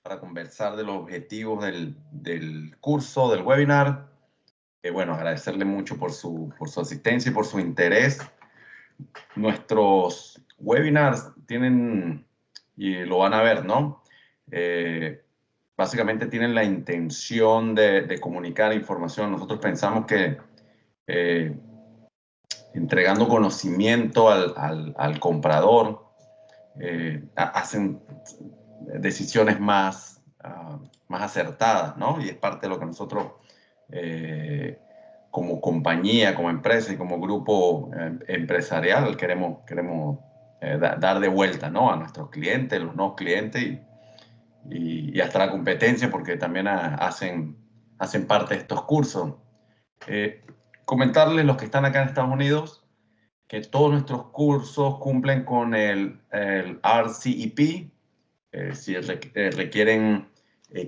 para conversar de los objetivos del curso, del webinar. Bueno, agradecerle mucho por su asistencia y por su interés. Nuestros webinars tienen, y lo van a ver, ¿no? Básicamente tienen la intención de comunicar información. Nosotros pensamos que entregando conocimiento al comprador, hacen decisiones más acertadas, ¿no? Y es parte de lo que nosotros, como compañía, como empresa y como grupo empresarial, queremos dar de vuelta, ¿no? A nuestros clientes, los nuevos clientes y hasta la competencia, porque también hacen parte de estos cursos. Comentarles los que están acá en Estados Unidos que todos nuestros cursos cumplen con el RCEP. Si requieren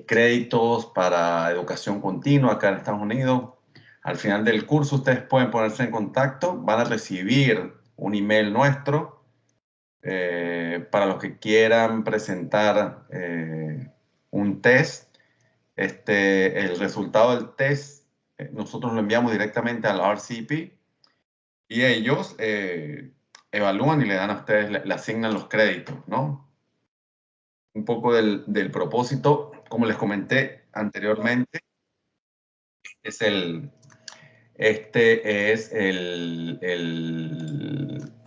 créditos para educación continua acá en Estados Unidos, al final del curso ustedes pueden ponerse en contacto, van a recibir un email nuestro para los que quieran presentar un test. El resultado del test nosotros lo enviamos directamente al RCEP y ellos evalúan y le dan a ustedes, le asignan los créditos, ¿no? Un poco del propósito, como les comenté anteriormente, es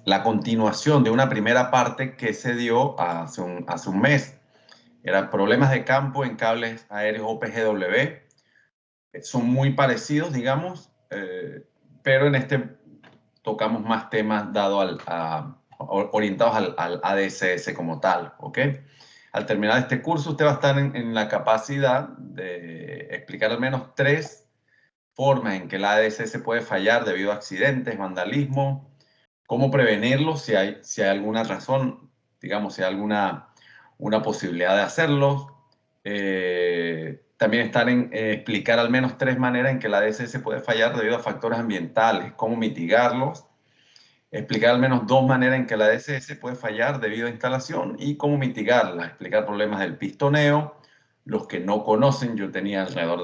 la continuación de una primera parte que se dio hace un mes. Eran problemas de campo en cables aéreos OPGW. Son muy parecidos, digamos, pero en este tocamos más temas orientados al ADSS como tal, ¿ok? Al terminar este curso, usted va a estar en la capacidad de explicar al menos 3 formas en que el ADSS puede fallar debido a accidentes, vandalismo, cómo prevenirlo si hay alguna razón, digamos, si hay una posibilidad de hacerlo. También estar en explicar al menos 3 maneras en que el ADSS puede fallar debido a factores ambientales, cómo mitigarlos. Explicar al menos 2 maneras en que la ADSS puede fallar debido a instalación y cómo mitigarla. Explicar problemas del pistoneo. Los que no conocen, yo tengo alrededor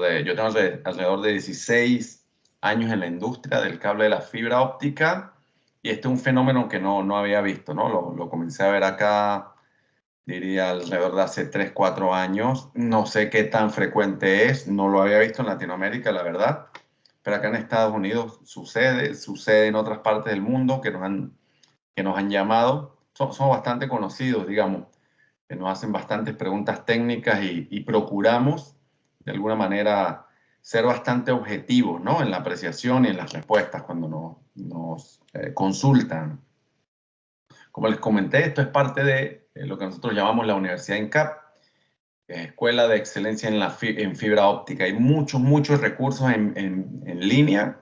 de 16 años en la industria del cable de la fibra óptica y este es un fenómeno que no había visto, ¿no? Lo comencé a ver acá, diría alrededor de hace 3, 4 años. No sé qué tan frecuente es, no lo había visto en Latinoamérica, la verdad. Pero acá en Estados Unidos sucede en otras partes del mundo que nos han llamado. Somos bastante conocidos, digamos, que nos hacen bastantes preguntas técnicas y procuramos, de alguna manera, ser bastante objetivos, ¿no? En la apreciación y en las respuestas cuando nos consultan. Como les comenté, esto es parte de lo que nosotros llamamos la Universidad INCAP, Escuela de Excelencia en Fibra Óptica. Hay muchos recursos en línea,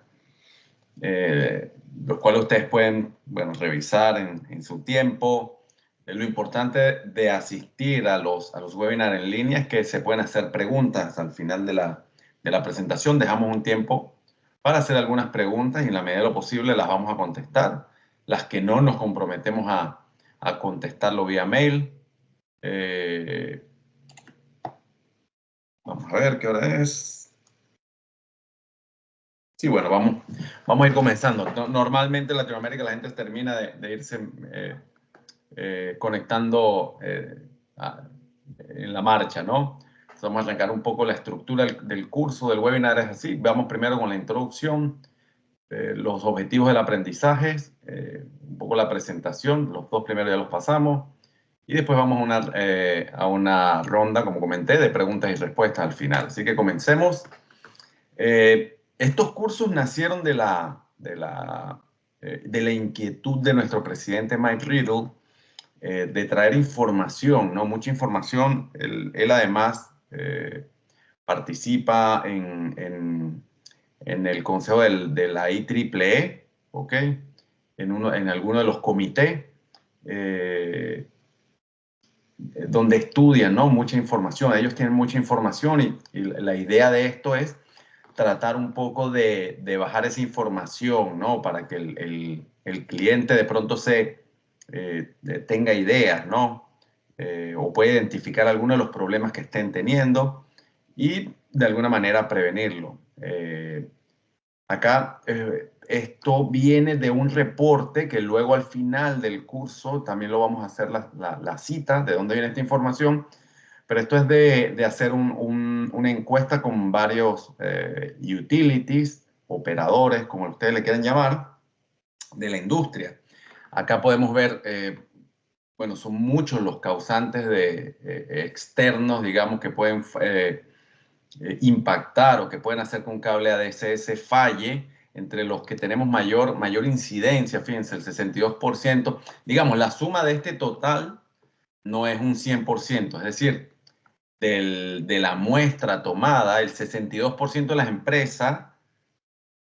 los cuales ustedes pueden, bueno, revisar en su tiempo. Lo importante de asistir a los webinars en línea es que se pueden hacer preguntas al final de la presentación. Dejamos un tiempo para hacer algunas preguntas y en la medida de lo posible las vamos a contestar. Las que no, nos comprometemos a contestarlo vía mail. Vamos a ver qué hora es. Sí, bueno, vamos a ir comenzando. Normalmente en Latinoamérica la gente termina de irse conectando en la marcha, ¿no? Entonces vamos a arrancar un poco la estructura del curso, del webinar, es así. Vamos primero con la introducción, los objetivos del aprendizaje, un poco la presentación, los 2 primeros ya los pasamos. Y después vamos a una ronda, como comenté, de preguntas y respuestas al final. Así que comencemos. Estos cursos nacieron de la inquietud de nuestro presidente Mike Riddle de traer información, ¿no? Mucha información. Él además participa en el consejo de la IEEE, ¿ok? En alguno de los comités. Donde estudian, ¿no? Mucha información. Ellos tienen mucha información y la idea de esto es tratar un poco de bajar esa información, ¿no? Para que el cliente de pronto tenga ideas, ¿no? o puede identificar algunos de los problemas que estén teniendo y de alguna manera prevenirlo. Acá esto viene de un reporte que luego al final del curso también lo vamos a hacer la cita de dónde viene esta información, pero esto es de hacer una encuesta con varios utilities, operadores, como ustedes le quieran llamar, de la industria. Acá podemos ver, bueno, son muchos los causantes externos, digamos, que pueden impactar o que pueden hacer que un cable ADSS falle. Entre los que tenemos mayor incidencia, fíjense, el 62%, digamos, la suma de este total no es un 100%, es decir, de la muestra tomada, el 62% de las empresas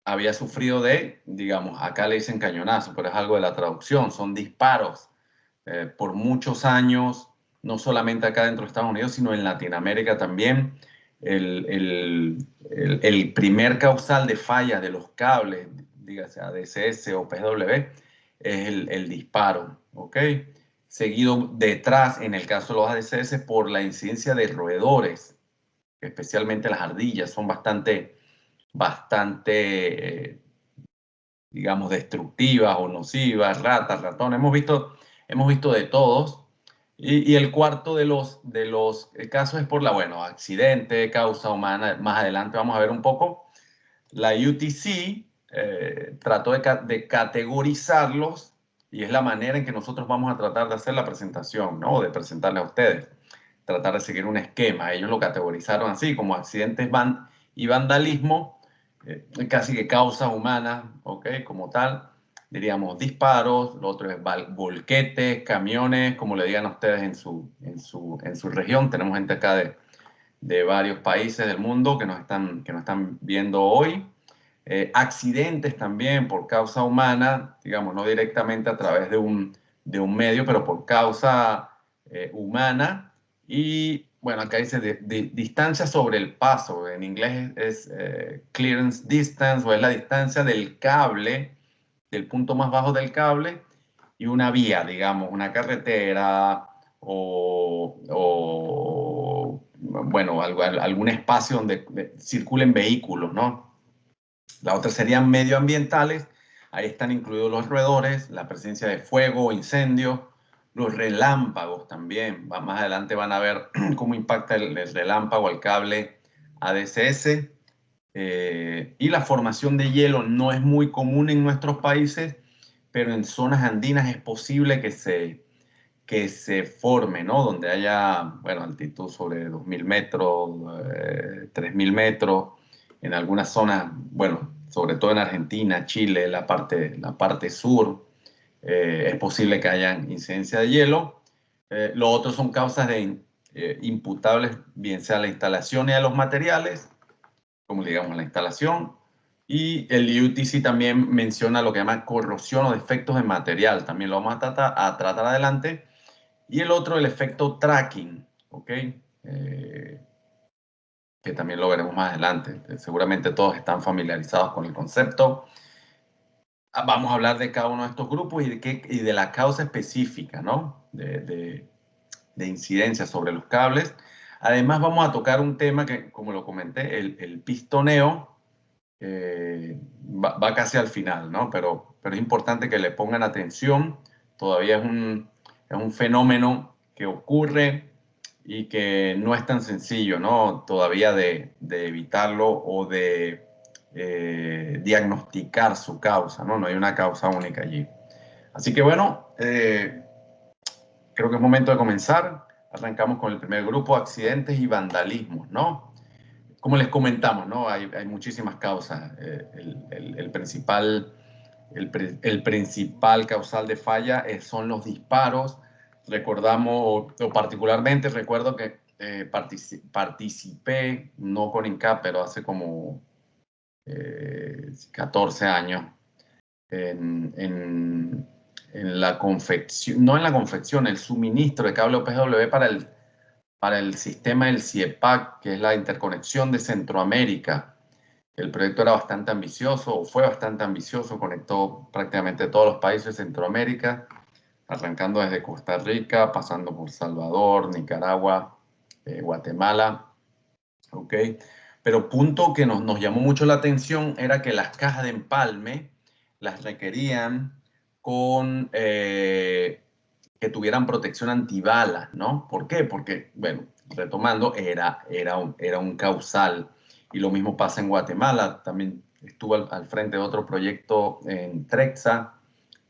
había sufrido digamos, acá le dicen cañonazo, pero es algo de la traducción, son disparos por muchos años, no solamente acá dentro de Estados Unidos, sino en Latinoamérica también. El primer causal de falla de los cables, dígase ADSS o PW, es el disparo, ¿ok? Seguido detrás, en el caso de los ADSS, por la incidencia de roedores, especialmente las ardillas, son bastante, digamos, destructivas o nocivas, ratas, ratones, hemos visto de todos. Y el cuarto de los casos es por bueno, accidente, causa humana. Más adelante vamos a ver un poco. La UTC trató de categorizarlos y es la manera en que nosotros vamos a tratar de hacer la presentación, ¿no? De presentarle a ustedes. Tratar de seguir un esquema. Ellos lo categorizaron así, como accidentes y vandalismo, casi que causa humana, ¿ok? Como tal, diríamos disparos, lo otro es volquetes, camiones, como le digan a ustedes en su región. Tenemos gente acá de varios países del mundo que nos están viendo hoy. Accidentes también por causa humana, digamos, no directamente a través de un medio, pero por causa humana. Y bueno, acá dice de distancia sobre el paso. En inglés es clearance distance, o es la distancia del cable, del punto más bajo del cable, y una vía, digamos, una carretera bueno, algún espacio donde circulen vehículos, ¿no? La otra serían medioambientales. Ahí están incluidos los roedores, la presencia de fuego, incendios, los relámpagos también. Más adelante van a ver cómo impacta el relámpago al cable ADSS. Y la formación de hielo no es muy común en nuestros países, pero en zonas andinas es posible que se forme, ¿no? Donde haya, bueno, altitud sobre 2.000 metros, 3.000 metros, en algunas zonas, bueno, sobre todo en Argentina, Chile, la parte sur, es posible que haya incidencia de hielo. Lo otro son causas imputables, bien sea a la instalación y a los materiales, como digamos la instalación. Y el UTC también menciona lo que llama corrosión o defectos de material. También lo vamos a tratar adelante. Y el otro, el efecto tracking, ¿ok? Que también lo veremos más adelante. Seguramente todos están familiarizados con el concepto. Vamos a hablar de cada uno de estos grupos y de la causa específica, ¿no? De incidencia sobre los cables. Además, vamos a tocar un tema que, como lo comenté, el pistoneo va casi al final, ¿no? Pero es importante que le pongan atención. Todavía es un fenómeno que ocurre y que no es tan sencillo, ¿no? Todavía de evitarlo o de diagnosticar su causa, ¿no? No hay una causa única allí. Así que bueno, creo que es momento de comenzar. Arrancamos con el primer grupo, accidentes y vandalismos, ¿no? Como les comentamos, ¿no? Hay muchísimas causas. El principal causal de falla son los disparos. Recordamos, o particularmente recuerdo que participé, no con INCAP, pero hace como 14 años, en la confección, no en la confección, el suministro de cable OPW para el sistema del CIEPAC, que es la interconexión de Centroamérica. El proyecto era bastante ambicioso, o fue bastante ambicioso, conectó prácticamente todos los países de Centroamérica. arrancando desde Costa Rica, pasando por Salvador, Nicaragua, Guatemala, ¿ok? Pero punto que nos llamó mucho la atención era que las cajas de empalme las requerían con que tuvieran protección antibalas, ¿no? ¿Por qué? Porque, bueno, retomando, era un causal. Y lo mismo pasa en Guatemala. También estuve al frente de otro proyecto en Trexa.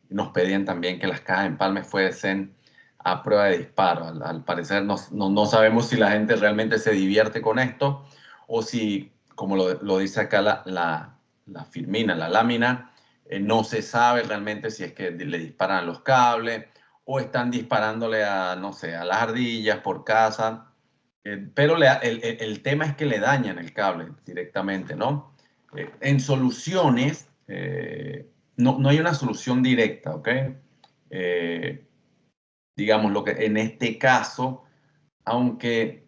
Nos pedían también que las cajas de empalme fuesen a prueba de disparo. Al parecer no sabemos si la gente realmente se divierte con esto o si, como lo dice acá la firmina, la lámina, no se sabe realmente si es que le disparan a los cables o están disparándole a, no sé, a las ardillas por casa. Pero el tema es que le dañan el cable directamente, ¿no? En soluciones, no hay una solución directa, ¿ok? Eh, digamos, lo que en este caso, aunque,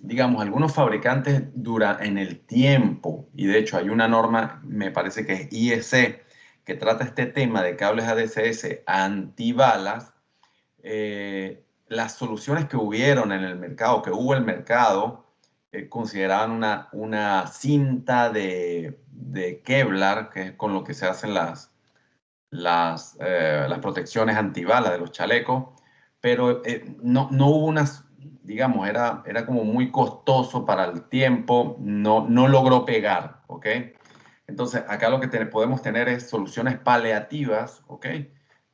digamos, algunos fabricantes duran en el tiempo, y de hecho hay una norma, me parece que es IEC, que trata este tema de cables ADSS antibalas, las soluciones que hubieron en el mercado, que hubo en el mercado, consideraban una cinta de Kevlar, que es con lo que se hacen las protecciones antibalas de los chalecos, pero no hubo unas, digamos, era como muy costoso para el tiempo, no logró pegar, ¿ok? Entonces, acá lo que podemos tener es soluciones paliativas, ¿ok?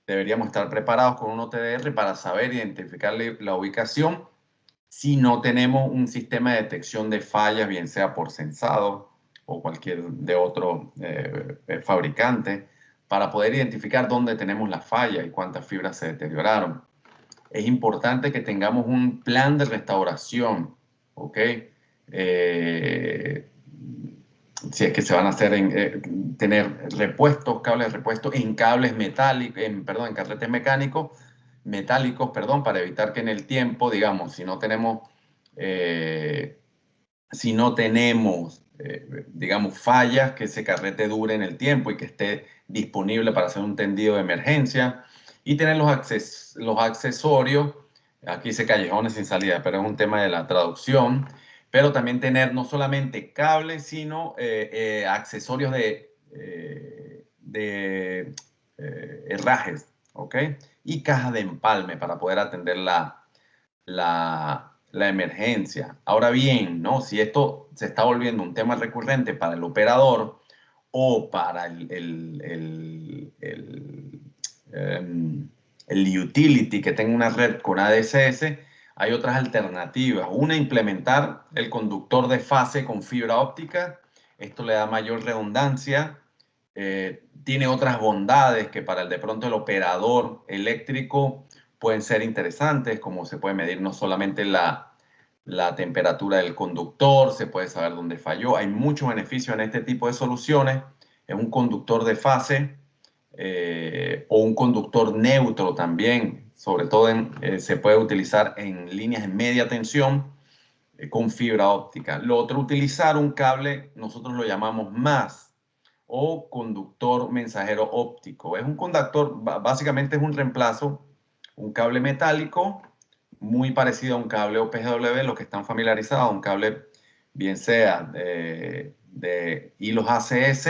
Deberíamos estar preparados con un OTDR para saber identificar la ubicación si no tenemos un sistema de detección de fallas, bien sea por sensado o cualquier de otro fabricante, para poder identificar dónde tenemos la falla y cuántas fibras se deterioraron. Es importante que tengamos un plan de restauración, ¿ok? Eh, si es que se van a hacer tener repuestos, cables de repuesto en cables metálicos, perdón, en carretes mecánicos, metálicos, perdón, para evitar que en el tiempo, digamos, eh, si no tenemos, digamos, fallas, que ese carrete dure en el tiempo y que esté disponible para hacer un tendido de emergencia y tener los accesorios, aquí dice callejones sin salida, pero es un tema de la traducción, pero también tener no solamente cables, sino accesorios de herrajes, ¿ok? Y cajas de empalme para poder atender la emergencia. Ahora bien, ¿no? Si esto se está volviendo un tema recurrente para el operador o para el utility que tenga una red con ADSS, hay otras alternativas. Una, implementar el conductor de fase con fibra óptica. Esto le da mayor redundancia. Tiene otras bondades que para de pronto el operador eléctrico pueden ser interesantes, como se puede medir no solamente la temperatura del conductor, se puede saber dónde falló. Hay mucho beneficio en este tipo de soluciones. Es un conductor de fase o un conductor neutro también, sobre todo se puede utilizar en líneas de media tensión con fibra óptica. Lo otro, utilizar un cable, nosotros lo llamamos MAS o conductor mensajero óptico. Es un conductor, básicamente es un reemplazo, un cable metálico muy parecido a un cable OPGW, los que están familiarizados, un cable bien sea de hilos ACS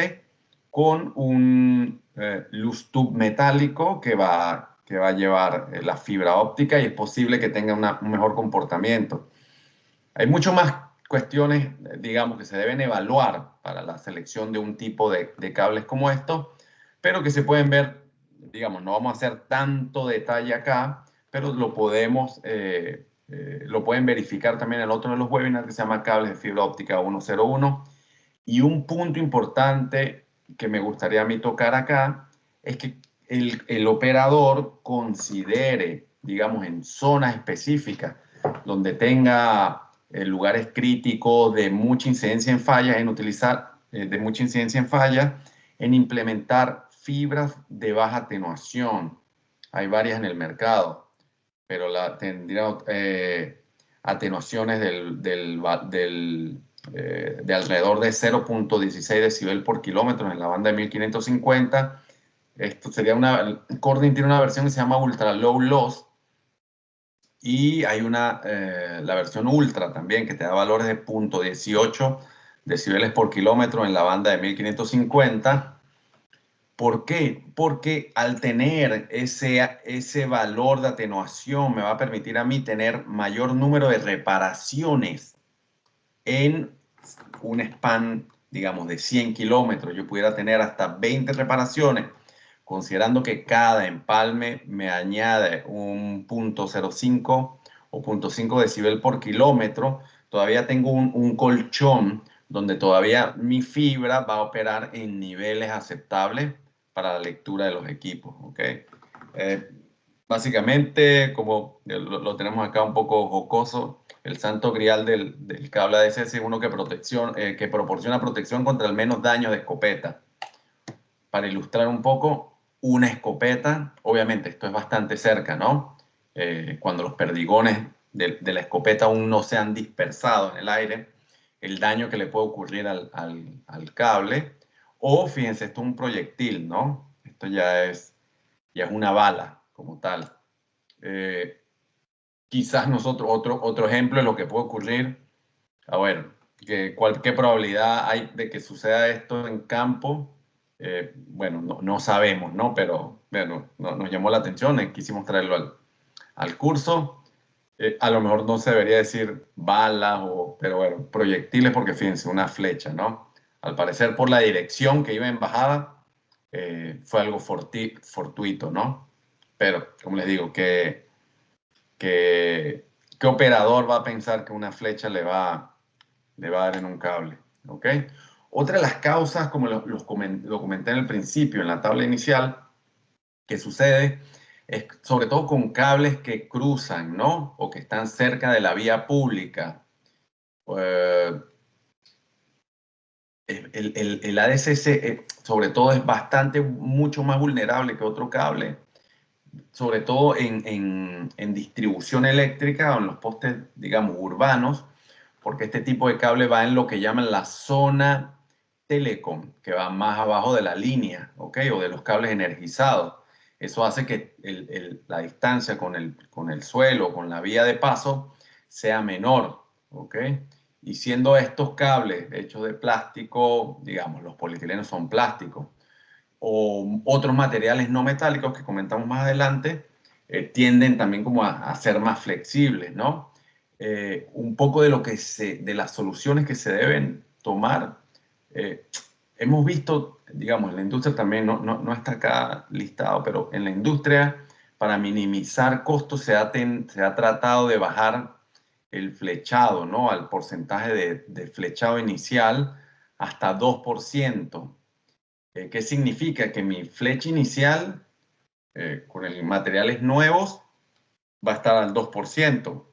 con un loose tube metálico que va a llevar la fibra óptica y es posible que tenga un mejor comportamiento. Hay mucho más cuestiones, digamos, que se deben evaluar para la selección de un tipo de cables como estos, pero que se pueden ver, digamos, no vamos a hacer tanto detalle acá, pero lo pueden verificar también en otro de los webinars que se llama Cables de Fibra Óptica 101. Y un punto importante que me gustaría a mí tocar acá es que el operador considere, digamos, en zonas específicas donde tenga lugares críticos de mucha incidencia en fallas, en implementar fibras de baja atenuación. Hay varias en el mercado, pero tendría atenuaciones de alrededor de 0.16 decibel por kilómetro en la banda de 1550 Esto sería Corning tiene una versión que se llama Ultra Low Loss, y hay la versión Ultra también, que te da valores de 0.18 decibeles por kilómetro en la banda de 1550. ¿Por qué? Porque al tener ese valor de atenuación me va a permitir a mí tener mayor número de reparaciones en un span, digamos, de 100 kilómetros. Yo pudiera tener hasta 20 reparaciones, considerando que cada empalme me añade un 0.05 o 0.5 decibel por kilómetro. Todavía tengo un colchón donde todavía mi fibra va a operar en niveles aceptables para la lectura de los equipos, ¿ok? Básicamente, como lo tenemos acá un poco jocoso, el santo grial del cable ADSS es uno que proporciona protección contra el menos daño de escopeta. Para ilustrar un poco, una escopeta, obviamente esto es bastante cerca, ¿no? Cuando los perdigones de la escopeta aún no se han dispersado en el aire, el daño que le puede ocurrir al cable. O fíjense, esto es un proyectil, ¿no? Esto ya es una bala como tal. Quizás otro ejemplo de lo que puede ocurrir. A ver, ¿qué probabilidad hay de que suceda esto en campo? Bueno, no sabemos, ¿no? Pero bueno, nos llamó la atención, quisimos traerlo al curso. A lo mejor no se debería decir balas, pero bueno, proyectiles, porque fíjense, una flecha, ¿no? Al parecer, por la dirección que iba en bajada, fue algo fortuito, ¿no? Pero, como les digo, ¿qué operador va a pensar que una flecha le va a dar en un cable? ¿Ok? Otra de las causas, como lo comenté en el principio, en la tabla inicial, que sucede es sobre todo con cables que cruzan, ¿no? O que están cerca de la vía pública. El ADSS, sobre todo, es mucho más vulnerable que otro cable, sobre todo en distribución eléctrica o en los postes, digamos, urbanos, porque este tipo de cable va en lo que llaman la zona telecom, que va más abajo de la línea, ¿ok? O de los cables energizados. Eso hace que la distancia con el suelo, con la vía de paso, sea menor, ¿ok? Y siendo estos cables hechos de plástico, digamos, los polietilenos son plásticos, o otros materiales no metálicos que comentamos más adelante, tienden también como a ser más flexibles, ¿no? Un poco de las soluciones que se deben tomar. eh, Hemos visto, digamos, en la industria también, no está acá listado, pero en la industria, para minimizar costos, se ha tratado de bajar el flechado, ¿no? Al porcentaje de flechado inicial hasta 2%. ¿Qué significa? Que mi flecha inicial con materiales nuevos va a estar al 2%,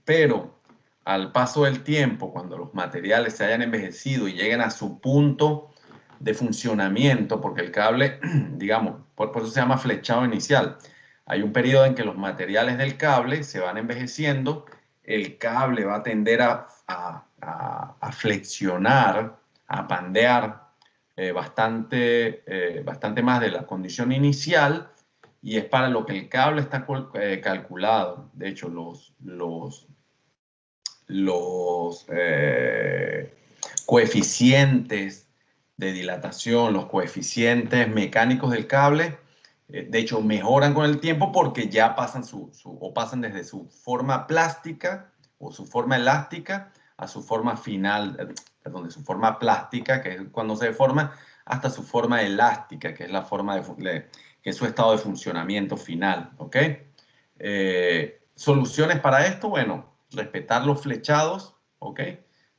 pero al paso del tiempo, cuando los materiales se hayan envejecido y lleguen a su punto de funcionamiento, porque el cable, digamos, por eso se llama flechado inicial, hay un periodo en que los materiales del cable se van envejeciendo, el cable va a tender a flexionar, a pandear bastante más de la condición inicial, y es para lo que el cable está calculado. De hecho, los coeficientes de dilatación, los coeficientes mecánicos del cable, de hecho, mejoran con el tiempo porque ya pasan pasan desde su forma plástica o su forma elástica a su forma final, perdón, de su forma plástica, que es cuando se deforma, hasta su forma elástica, que es la forma que es su estado de funcionamiento final, ¿ok? Soluciones para esto, bueno, respetar los flechados, ¿ok?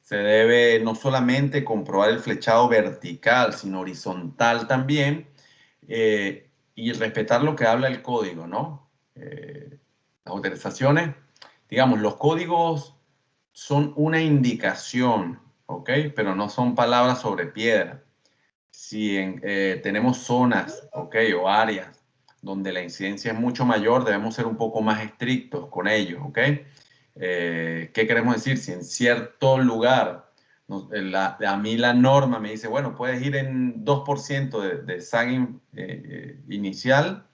Se debe no solamente comprobar el flechado vertical, sino horizontal también, y respetar lo que habla el código, ¿no? Las autorizaciones, digamos, los códigos son una indicación, ¿ok? Pero no son palabras sobre piedra. Si tenemos zonas, ¿ok? O áreas donde la incidencia es mucho mayor, debemos ser un poco más estrictos con ellos, ¿ok? ¿Qué queremos decir? Si en cierto lugar A mí la norma me dice, bueno, puedes ir en 2% de sagging inicial,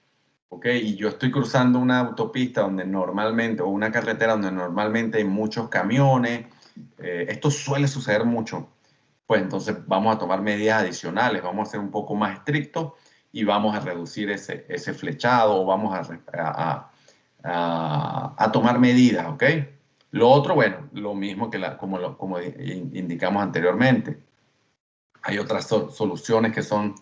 ¿ok? Y yo estoy cruzando una autopista donde normalmente, o una carretera donde normalmente hay muchos camiones. Esto suele suceder mucho. Pues entonces vamos a tomar medidas adicionales, vamos a ser un poco más estrictos y vamos a reducir ese flechado, o vamos a tomar medidas, ¿ok? Lo otro, bueno, lo mismo que como indicamos anteriormente. Hay otras soluciones que son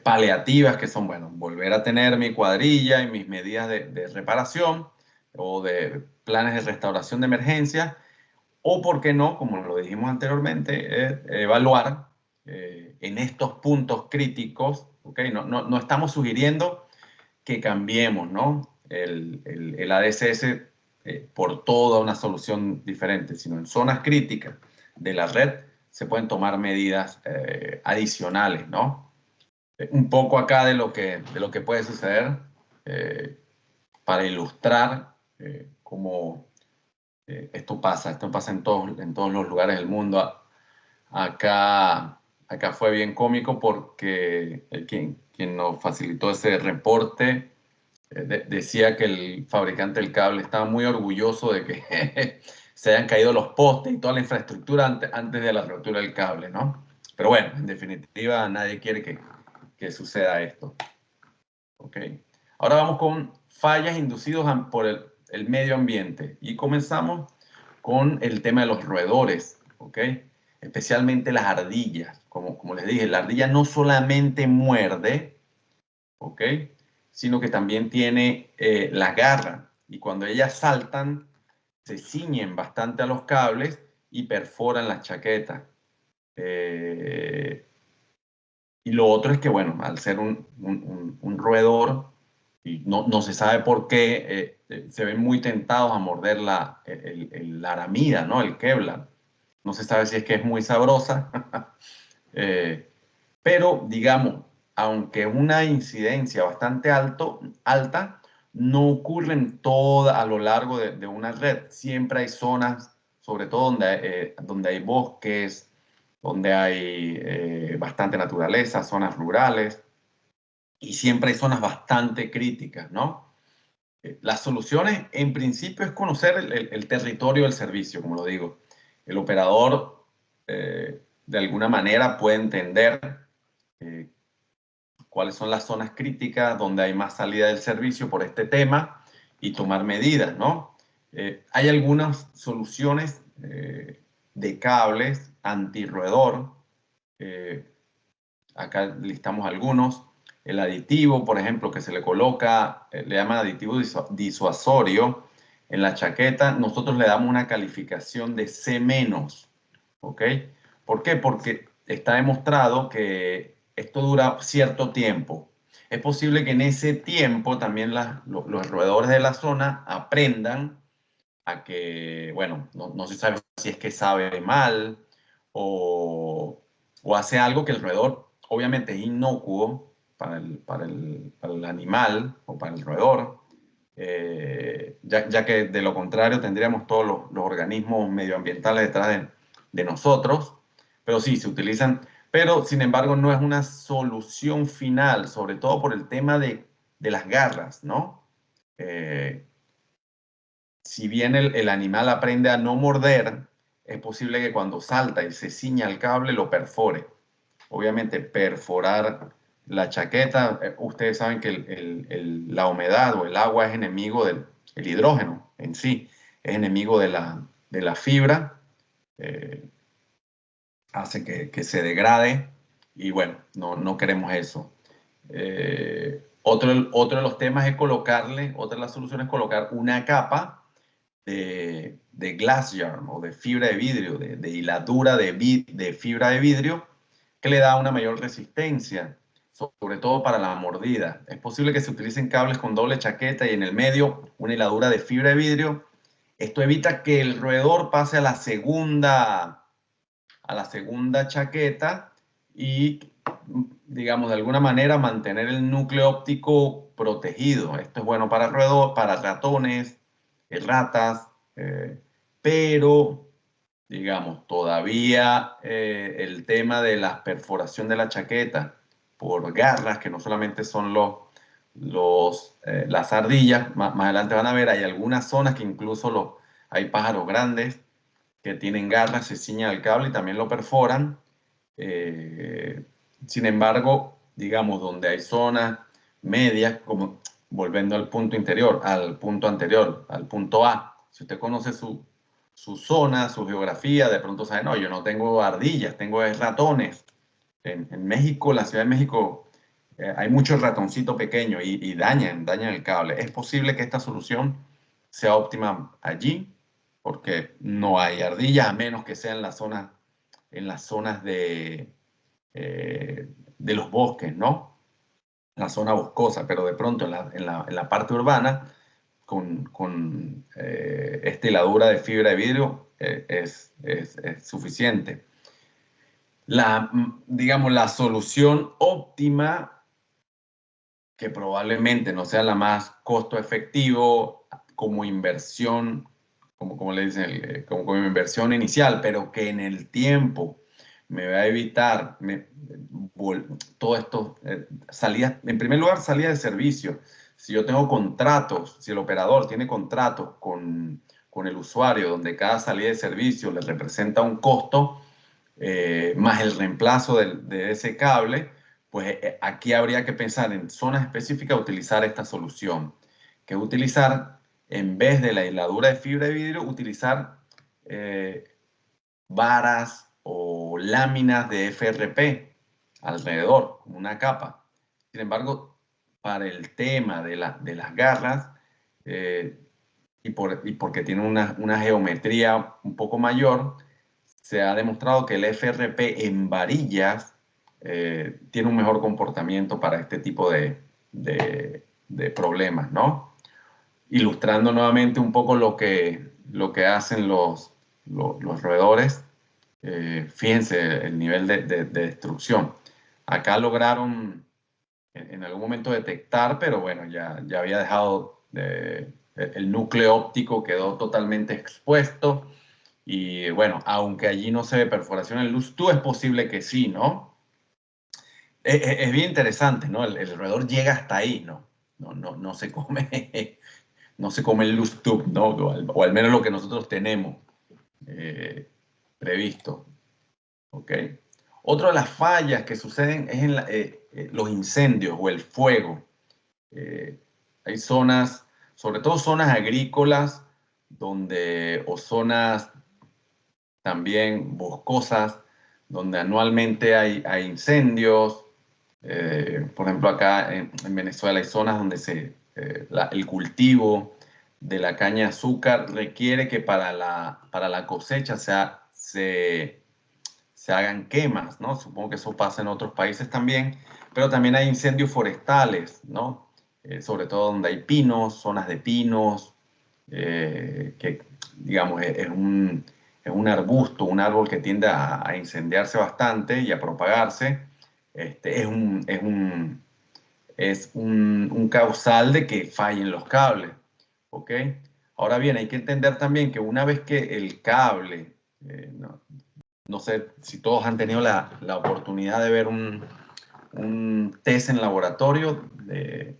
paliativas, que son, bueno, volver a tener mi cuadrilla y mis medidas de reparación o de planes de restauración de emergencia, o, por qué no, como lo dijimos anteriormente, evaluar en estos puntos críticos, ¿ok? No estamos sugiriendo que cambiemos, ¿no? el ADSS por toda una solución diferente, sino en zonas críticas de la red se pueden tomar medidas adicionales, ¿no? Un poco acá de lo que puede suceder para ilustrar cómo esto pasa en todos los lugares del mundo. Acá fue bien cómico porque quien nos facilitó ese reporte decía que el fabricante del cable estaba muy orgulloso de que se hayan caído los postes y toda la infraestructura antes de la rotura del cable, ¿no? Pero bueno, en definitiva, nadie quiere que suceda esto. ¿Ok? Ahora vamos con fallas inducidas por el medio ambiente y comenzamos con el tema de los roedores, ¿ok? Especialmente las ardillas. Como les dije, la ardilla no solamente muerde, ¿ok? Sino que también tiene la garra. Y cuando ellas saltan, se ciñen bastante a los cables y perforan las chaquetas. Y lo otro es que, bueno, al ser un roedor, y no se sabe por qué, se ven muy tentados a morder la aramida, ¿no? El Kevlar. No se sabe si es que es muy sabrosa. Pero, digamos, aunque una incidencia bastante alta, no ocurre en toda, a lo largo de una red. Siempre hay zonas, sobre todo donde hay bosques, donde hay bastante naturaleza, zonas rurales, y siempre hay zonas bastante críticas, ¿no? Las soluciones, en principio, es conocer el territorio del servicio, como lo digo. El operador, de alguna manera, puede entender eh, cuáles son las zonas críticas donde hay más salida del servicio por este tema y tomar medidas, ¿no? Hay algunas soluciones de cables antirroedor. Acá listamos algunos. El aditivo, por ejemplo, que se le coloca, le llaman aditivo disuasorio en la chaqueta, nosotros le damos una calificación de C-, ¿ok? ¿Por qué? Porque está demostrado que esto dura cierto tiempo. Es posible que en ese tiempo también los roedores de la zona aprendan a que, bueno, no se sabe si es que sabe mal o hace algo que el roedor obviamente es inocuo para el animal o para el roedor, ya que de lo contrario tendríamos todos los organismos medioambientales detrás de nosotros, pero sí, se utilizan, pero sin embargo no es una solución final, sobre todo por el tema de las garras, ¿no? Si bien el animal aprende a no morder, es posible que cuando salta y se ciña al cable lo perfore. Obviamente, perforar la chaqueta, ustedes saben que la humedad o el agua es enemigo el hidrógeno en sí, es enemigo de la fibra, eh, hace que se degrade y bueno, no queremos eso. Otro de los temas es otra de las soluciones es colocar una capa de glass yarn o de fibra de vidrio, de hiladura de fibra de vidrio, que le da una mayor resistencia, sobre todo para la mordida. Es posible que se utilicen cables con doble chaqueta y en el medio una hiladura de fibra de vidrio. Esto evita que el roedor pase a la segunda chaqueta y, digamos, de alguna manera mantener el núcleo óptico protegido. Esto es bueno para para ratones, ratas, pero digamos, todavía el tema de la perforación de la chaqueta por garras, que no solamente son las ardillas, más adelante van a ver, hay algunas zonas que incluso hay pájaros grandes que tienen garras, se ciñen al cable y también lo perforan. Sin embargo, digamos, donde hay zonas medias, como volviendo al punto interior, al punto anterior, al punto A, si usted conoce su zona, su geografía, de pronto sabe, no, yo no tengo ardillas, tengo ratones. En México, la Ciudad de México, hay muchos ratoncitos pequeños y dañan el cable. Es posible que esta solución sea óptima allí, porque no hay ardillas, a menos que sea en las zonas de los bosques, ¿no? La zona boscosa, pero de pronto en la parte urbana, con esta hiladura de fibra de vidrio, es suficiente. Digamos, la solución óptima, que probablemente no sea la más costo efectivo como inversión, como le dicen, como inversión inicial, pero que en el tiempo me va a evitar todo esto, salidas, en primer lugar, salida de servicio. Si yo tengo contratos, si el operador tiene contratos con el usuario, donde cada salida de servicio le representa un costo, más el reemplazo de ese cable, pues aquí habría que pensar en zonas específicas utilizar esta solución, que es utilizar, en vez de la aisladura de fibra de vidrio, utilizar varas o láminas de FRP alrededor, como una capa. Sin embargo, para el tema de las garras, y porque tiene una geometría un poco mayor, se ha demostrado que el FRP en varillas tiene un mejor comportamiento para este tipo de problemas, ¿no? Ilustrando nuevamente un poco lo que hacen los roedores, fíjense el nivel de destrucción. Acá lograron en algún momento detectar, pero bueno, ya había dejado, el núcleo óptico quedó totalmente expuesto. Y bueno, aunque allí no se ve perforación en luz, tú es posible que sí, ¿no? Es bien interesante, ¿no? El roedor llega hasta ahí, ¿no? No se come, no se come el luz tube, ¿no? O al menos lo que nosotros tenemos eh, previsto, ¿ok? Otra de las fallas que suceden es en los incendios o el fuego. Eh, Hay zonas, sobre todo zonas agrícolas, o zonas también boscosas, donde anualmente hay incendios. Por ejemplo, acá en Venezuela hay zonas donde el cultivo de la caña de azúcar requiere que para la cosecha se hagan quemas, ¿no? Supongo que eso pasa en otros países también, pero también hay incendios forestales, ¿no? Sobre todo donde hay pinos, zonas de pinos, que digamos es un arbusto, un árbol que tiende a incendiarse bastante y a propagarse. Es un causal de que fallen los cables, ¿ok? Ahora bien, hay que entender también que una vez que el cable, no sé si todos han tenido la oportunidad de ver un test en laboratorio de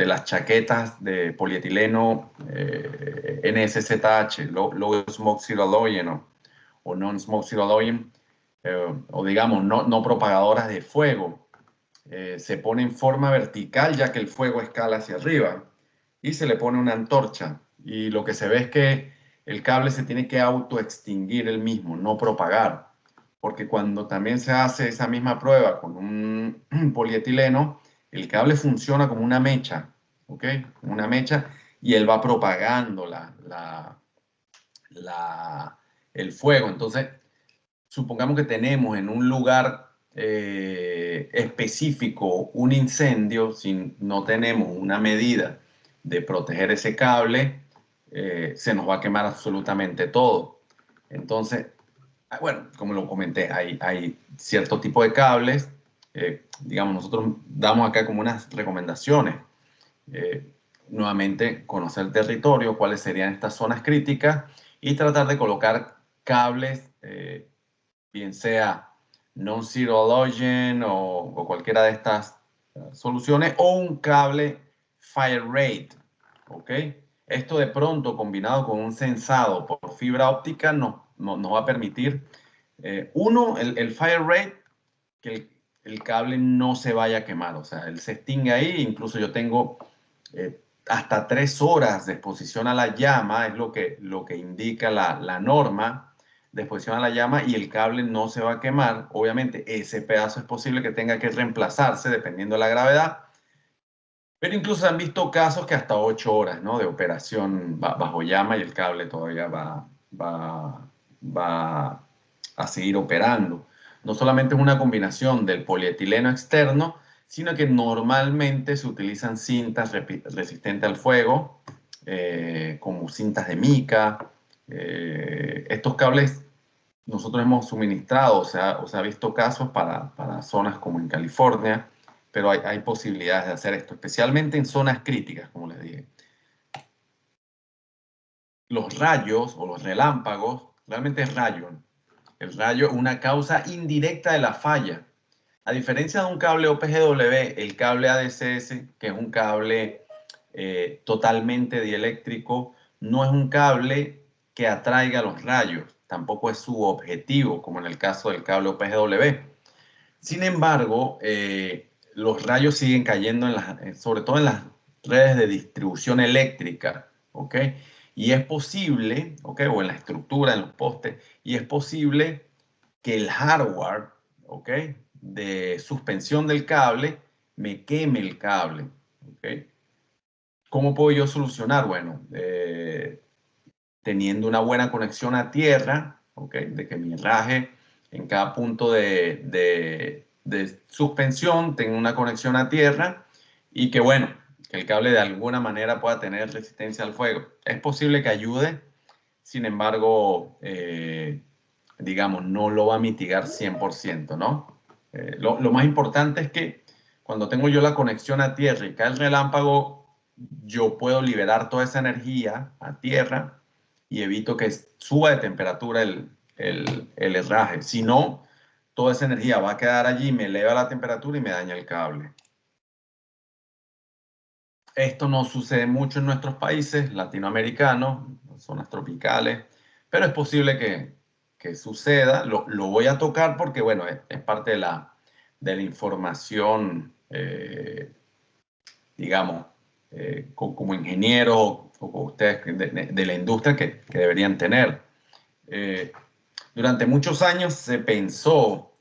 las chaquetas de polietileno NSZH, Low Smoke Zero Halogen o Non-Smoke Zero Halogen, o digamos, no propagadoras de fuego. Se pone en forma vertical ya que el fuego escala hacia arriba y se le pone una antorcha y lo que se ve es que el cable se tiene que autoextinguir el mismo, no propagar, porque cuando también se hace esa misma prueba con un polietileno, el cable funciona como una mecha, ¿ok? Una mecha y él va propagando el fuego. Entonces, supongamos que tenemos en un lugar específico un incendio, si no tenemos una medida de proteger ese cable, se nos va a quemar absolutamente todo. Entonces, bueno, como lo comenté, hay cierto tipo de cables, digamos, nosotros damos acá como unas recomendaciones. nuevamente conocer el territorio, cuáles serían estas zonas críticas y tratar de colocar cables, bien sea non-zero halogen o cualquiera de estas soluciones, o un cable fire rate, ¿ok? Esto de pronto combinado con un sensado por fibra óptica nos va a permitir, uno, el fire rate, que el cable no se vaya a quemar, o sea, él se extingue ahí. Incluso yo tengo hasta 3 horas de exposición a la llama, es lo que indica la norma de exposición a la llama, y el cable no se va a quemar. Obviamente ese pedazo es posible que tenga que reemplazarse dependiendo de la gravedad, pero incluso se han visto casos que hasta 8 horas, ¿no?, de operación bajo llama y el cable todavía va a seguir operando. No solamente es una combinación del polietileno externo, sino que normalmente se utilizan cintas resistentes al fuego, como cintas de mica. Estos cables nosotros hemos suministrado, o se ha visto casos para zonas como en California, pero hay posibilidades de hacer esto, especialmente en zonas críticas, como les dije. Los rayos o los relámpagos, realmente es rayo. El rayo es una causa indirecta de la falla. A diferencia de un cable OPGW, el cable ADCS, que es un cable totalmente dieléctrico, no es un cable que atraiga los rayos, tampoco es su objetivo, como en el caso del cable OPGW. Sin embargo, los rayos siguen cayendo, sobre todo en las redes de distribución eléctrica, ¿ok? Y es posible, ¿ok?, o en la estructura, en los postes, y es posible que el hardware, ¿ok?, de suspensión del cable me queme el cable, ¿ok? ¿Cómo puedo yo solucionar? Bueno, teniendo una buena conexión a tierra, ¿ok?, de que mi herraje en cada punto de suspensión tenga una conexión a tierra, y que, bueno, que el cable de alguna manera pueda tener resistencia al fuego. Es posible que ayude, sin embargo, digamos, no lo va a mitigar 100%, ¿no? Lo más importante es que cuando tengo yo la conexión a tierra y cae el relámpago, yo puedo liberar toda esa energía a tierra y evito que suba de temperatura el herraje. Si no, toda esa energía va a quedar allí, me eleva la temperatura y me daña el cable. Esto no sucede mucho en nuestros países latinoamericanos, zonas tropicales, pero es posible que suceda. Lo voy a tocar porque, bueno, es parte de la información, digamos, como ingeniero o como ustedes de la industria que deberían tener. Durante muchos años se pensó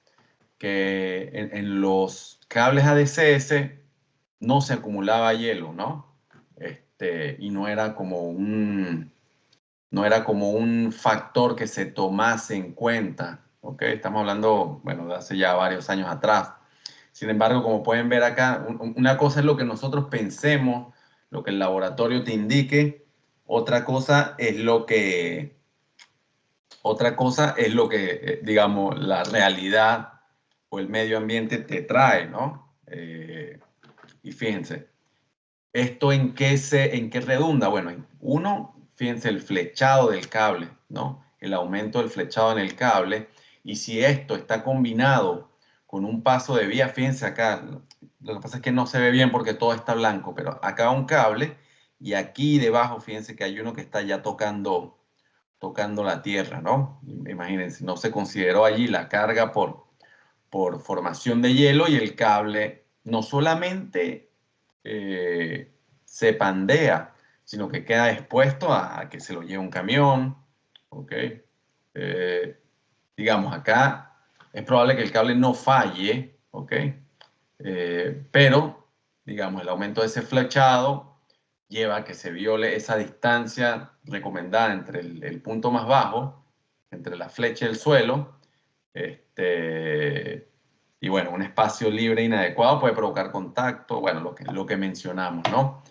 que en los cables ADCS no se acumulaba hielo, ¿no? Y no era como un factor que se tomase en cuenta, ¿ok? Estamos hablando, bueno, de hace ya varios años atrás. Sin embargo, como pueden ver acá, una cosa es lo que nosotros pensemos, lo que el laboratorio te indique, otra cosa es digamos, la realidad o el medio ambiente te trae, ¿no? Y fíjense, ¿esto en qué redunda? Bueno, uno, fíjense, el flechado del cable, ¿no? El aumento del flechado en el cable. Y si esto está combinado con un paso de vía, fíjense acá, lo que pasa es que no se ve bien porque todo está blanco, pero acá un cable y aquí debajo, fíjense que hay uno que está ya tocando la tierra, ¿no? Imagínense, no se consideró allí la carga por formación de hielo, y el cable no solamente se pandea, sino que queda expuesto a que se lo lleve un camión, ¿ok? Digamos, acá es probable que el cable no falle, ¿ok? Pero, digamos, el aumento de ese flechado lleva a que se viole esa distancia recomendada entre el punto más bajo, entre la flecha y el suelo. Y bueno, un espacio libre inadecuado puede provocar contacto, bueno, lo que mencionamos, ¿no?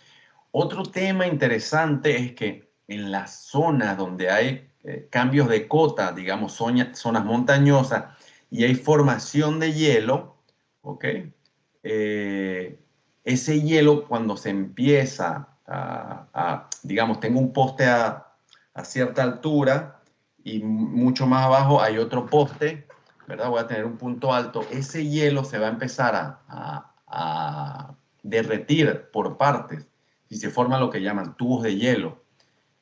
Otro tema interesante es que en las zonas donde hay cambios de cota, digamos, zonas montañosas, y hay formación de hielo, ¿ok? Ese hielo, cuando se empieza digamos, tengo un poste a cierta altura y mucho más abajo hay otro poste, ¿verdad? Voy a tener un punto alto. Ese hielo se va a empezar a derretir por partes y se forman lo que llaman tubos de hielo.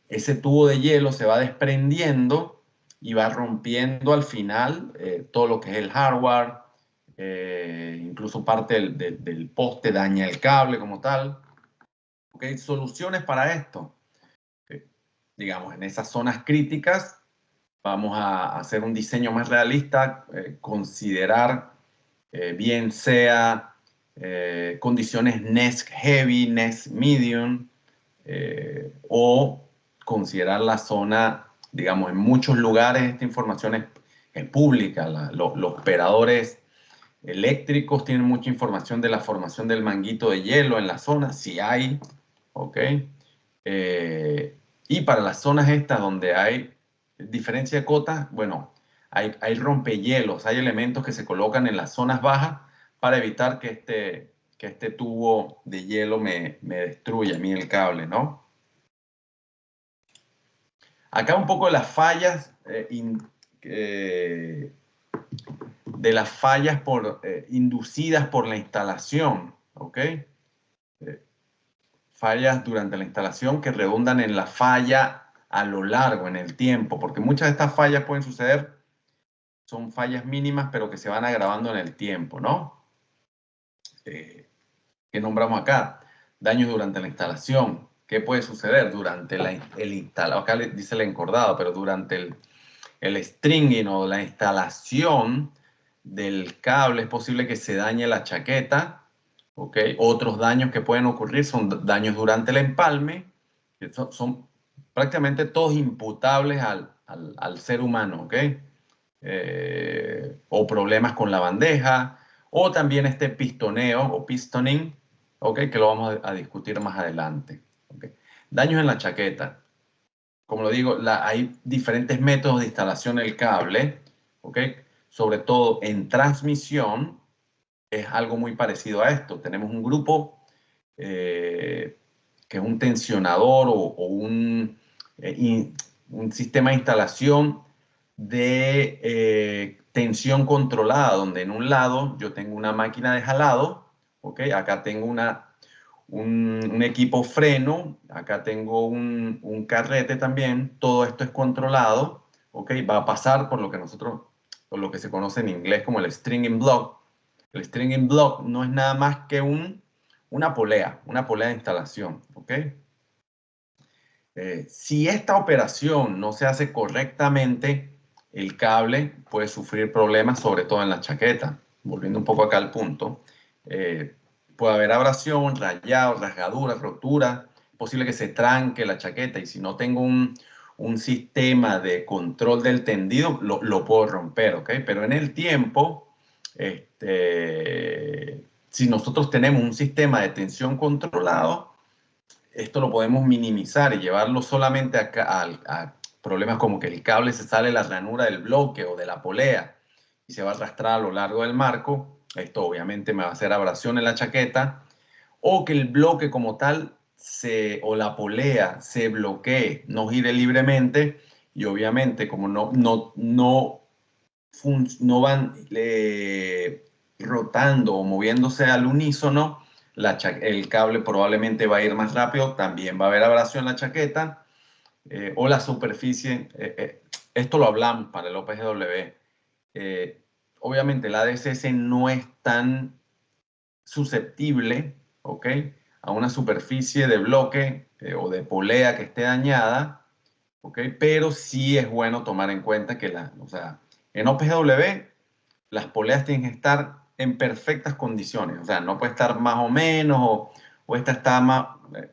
Ese tubo de hielo se va desprendiendo y va rompiendo al final todo lo que es el hardware, incluso parte del poste daña el cable como tal. ¿Okay? Soluciones para esto. Digamos, en esas zonas críticas vamos a hacer un diseño más realista, considerar bien sea condiciones NESC Heavy, NESC Medium, o considerar la zona, digamos, en muchos lugares esta información es pública. Los operadores eléctricos tienen mucha información de la formación del manguito de hielo en la zona, si hay, ¿ok? Y para las zonas estas donde hay diferencia de cotas, bueno, hay rompehielos, hay elementos que se colocan en las zonas bajas para evitar que este tubo de hielo me destruya a mí el cable, ¿no? Acá un poco de las fallas, inducidas por la instalación, ¿ok? Fallas durante la instalación que redundan en la falla a lo largo, en el tiempo, porque muchas de estas fallas pueden suceder, son fallas mínimas, pero que se van agravando en el tiempo, ¿no? ¿Qué nombramos acá? Daños durante la instalación. ¿Qué puede suceder durante el instalado? Acá dice el encordado, pero durante el stringing o la instalación del cable es posible que se dañe la chaqueta. ¿Okay? Otros daños que pueden ocurrir son daños durante el empalme, que son prácticamente todos imputables al ser humano, ¿ok? O problemas con la bandeja, o también este pistoneo o pistoning, ¿ok? Que lo vamos a discutir más adelante. ¿Okay? Daños en la chaqueta. Como lo digo, hay diferentes métodos de instalación del cable, ¿ok? Sobre todo en transmisión, es algo muy parecido a esto. Tenemos un grupo que es un tensionador o un sistema de instalación de tensión controlada, donde en un lado yo tengo una máquina de jalado, ¿ok? Acá tengo un equipo freno, acá tengo un carrete también, todo esto es controlado, ¿ok? Va a pasar por por lo que se conoce en inglés como el stringing block. El stringing block no es nada más que una polea de instalación, ¿ok? Si esta operación no se hace correctamente, el cable puede sufrir problemas, sobre todo en la chaqueta. Volviendo un poco acá al punto, puede haber abrasión, rayado, rasgadura, rotura. Es posible que se tranque la chaqueta y si no tengo un sistema de control del tendido, lo puedo romper, ¿ok? Pero en el tiempo, si nosotros tenemos un sistema de tensión controlado, esto lo podemos minimizar y llevarlo solamente a problemas como que el cable se sale de la ranura del bloque o de la polea y se va a arrastrar a lo largo del marco. Esto obviamente me va a hacer abrasión en la chaqueta, o que el bloque como tal o la polea se bloquee, no gire libremente y obviamente como no van rotando o moviéndose al unísono, el cable probablemente va a ir más rápido, también va a haber abrasión en la chaqueta o la superficie. Esto lo hablamos para el OPGW. Obviamente la ADSS no es tan susceptible, ¿ok? A una superficie de bloque o de polea que esté dañada, ¿ok? Pero sí es bueno tomar en cuenta que o sea, en OPGW las poleas tienen que estar en perfectas condiciones, o sea, no puede estar más o menos, o esta está más,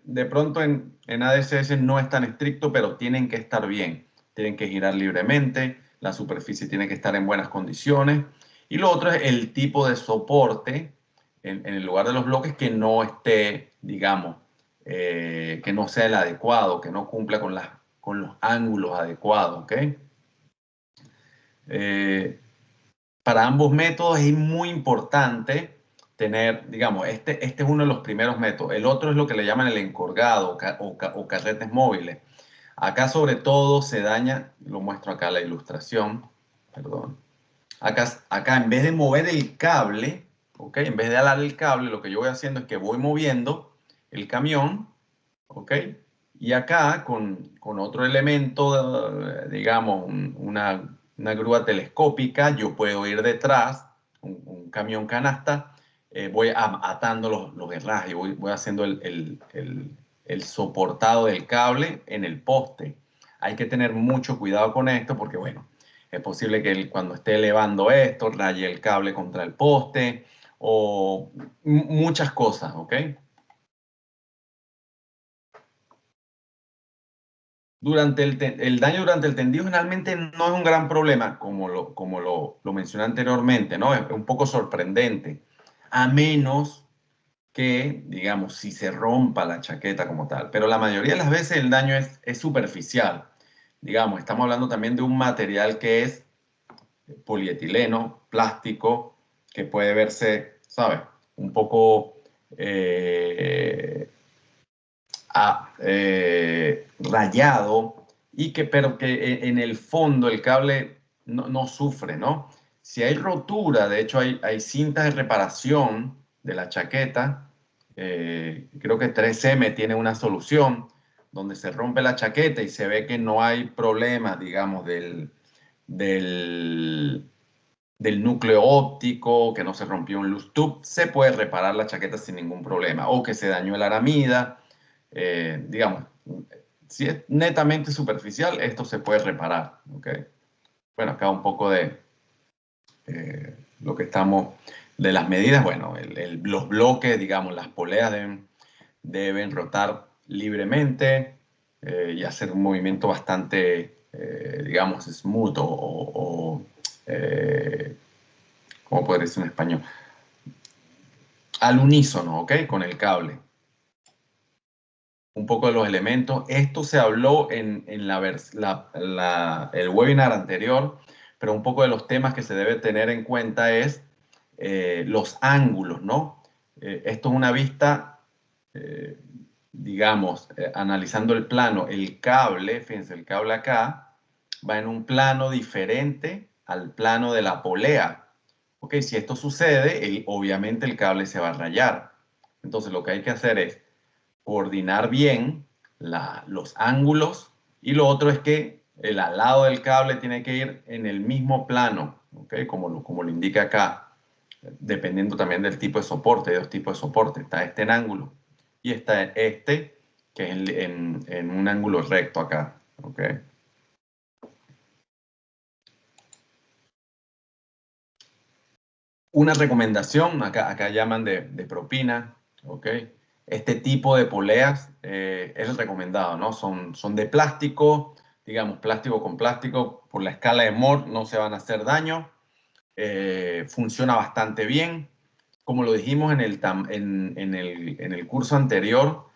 de pronto en ADSS no es tan estricto, pero tienen que estar bien, tienen que girar libremente, la superficie tiene que estar en buenas condiciones, y lo otro es el tipo de soporte en el lugar de los bloques que no esté, digamos, que no sea el adecuado, que no cumpla con los ángulos adecuados, ¿ok? Para ambos métodos es muy importante tener, digamos, este es uno de los primeros métodos. El otro es lo que le llaman el encorgado o carretes móviles. Acá sobre todo se daña, lo muestro acá la ilustración, perdón. Acá en vez de mover el cable, ¿ok? En vez de alar el cable, lo que yo voy haciendo es que voy moviendo el camión, ¿ok? Y acá con otro elemento, digamos, una grúa telescópica, yo puedo ir detrás, un camión canasta, voy atando los herrajes, voy haciendo el soportado del cable en el poste. Hay que tener mucho cuidado con esto porque, bueno, es posible que cuando esté elevando esto, raye el cable contra el poste o muchas cosas, ¿ok? El daño durante el tendido generalmente no es un gran problema, como lo mencioné anteriormente, ¿no? Es un poco sorprendente, a menos que, digamos, si se rompa la chaqueta como tal. Pero la mayoría de las veces el daño es superficial. Digamos, estamos hablando también de un material que es polietileno, plástico, que puede verse, ¿sabes? Un poco rayado, pero que en el fondo el cable no sufre, ¿no? Si hay rotura, de hecho hay cintas de reparación de la chaqueta, creo que 3M tiene una solución donde se rompe la chaqueta y se ve que no hay problemas, digamos, del, del núcleo óptico, que no se rompió un loose tube, se puede reparar la chaqueta sin ningún problema, o que se dañó el aramida, digamos, si es netamente superficial, esto se puede reparar, ¿ok? Bueno, acá un poco de lo que estamos, de las medidas, bueno, los bloques, digamos, las poleas deben rotar libremente y hacer un movimiento bastante, digamos, smooth ¿cómo puede decir en español? Al unísono, ¿ok? Con el cable. Un poco de los elementos. Esto se habló en el webinar anterior, pero un poco de los temas que se debe tener en cuenta es los ángulos, ¿no? Esto es una vista, digamos, analizando el plano, el cable, fíjense, el cable acá va en un plano diferente al plano de la polea. Ok, si esto sucede, obviamente el cable se va a rayar. Entonces lo que hay que hacer es coordinar bien los ángulos y lo otro es que el alado del cable tiene que ir en el mismo plano, ¿ok? Como lo indica acá, dependiendo también del tipo de soporte. Hay dos tipos de soporte. Está este en ángulo y está este que es en un ángulo recto acá, ¿ok? Una recomendación, acá llaman de propina, ¿ok? Este tipo de poleas es el recomendado, ¿no? Son de plástico, digamos, plástico con plástico, por la escala de Mohs no se van a hacer daño, funciona bastante bien. Como lo dijimos en el curso anterior,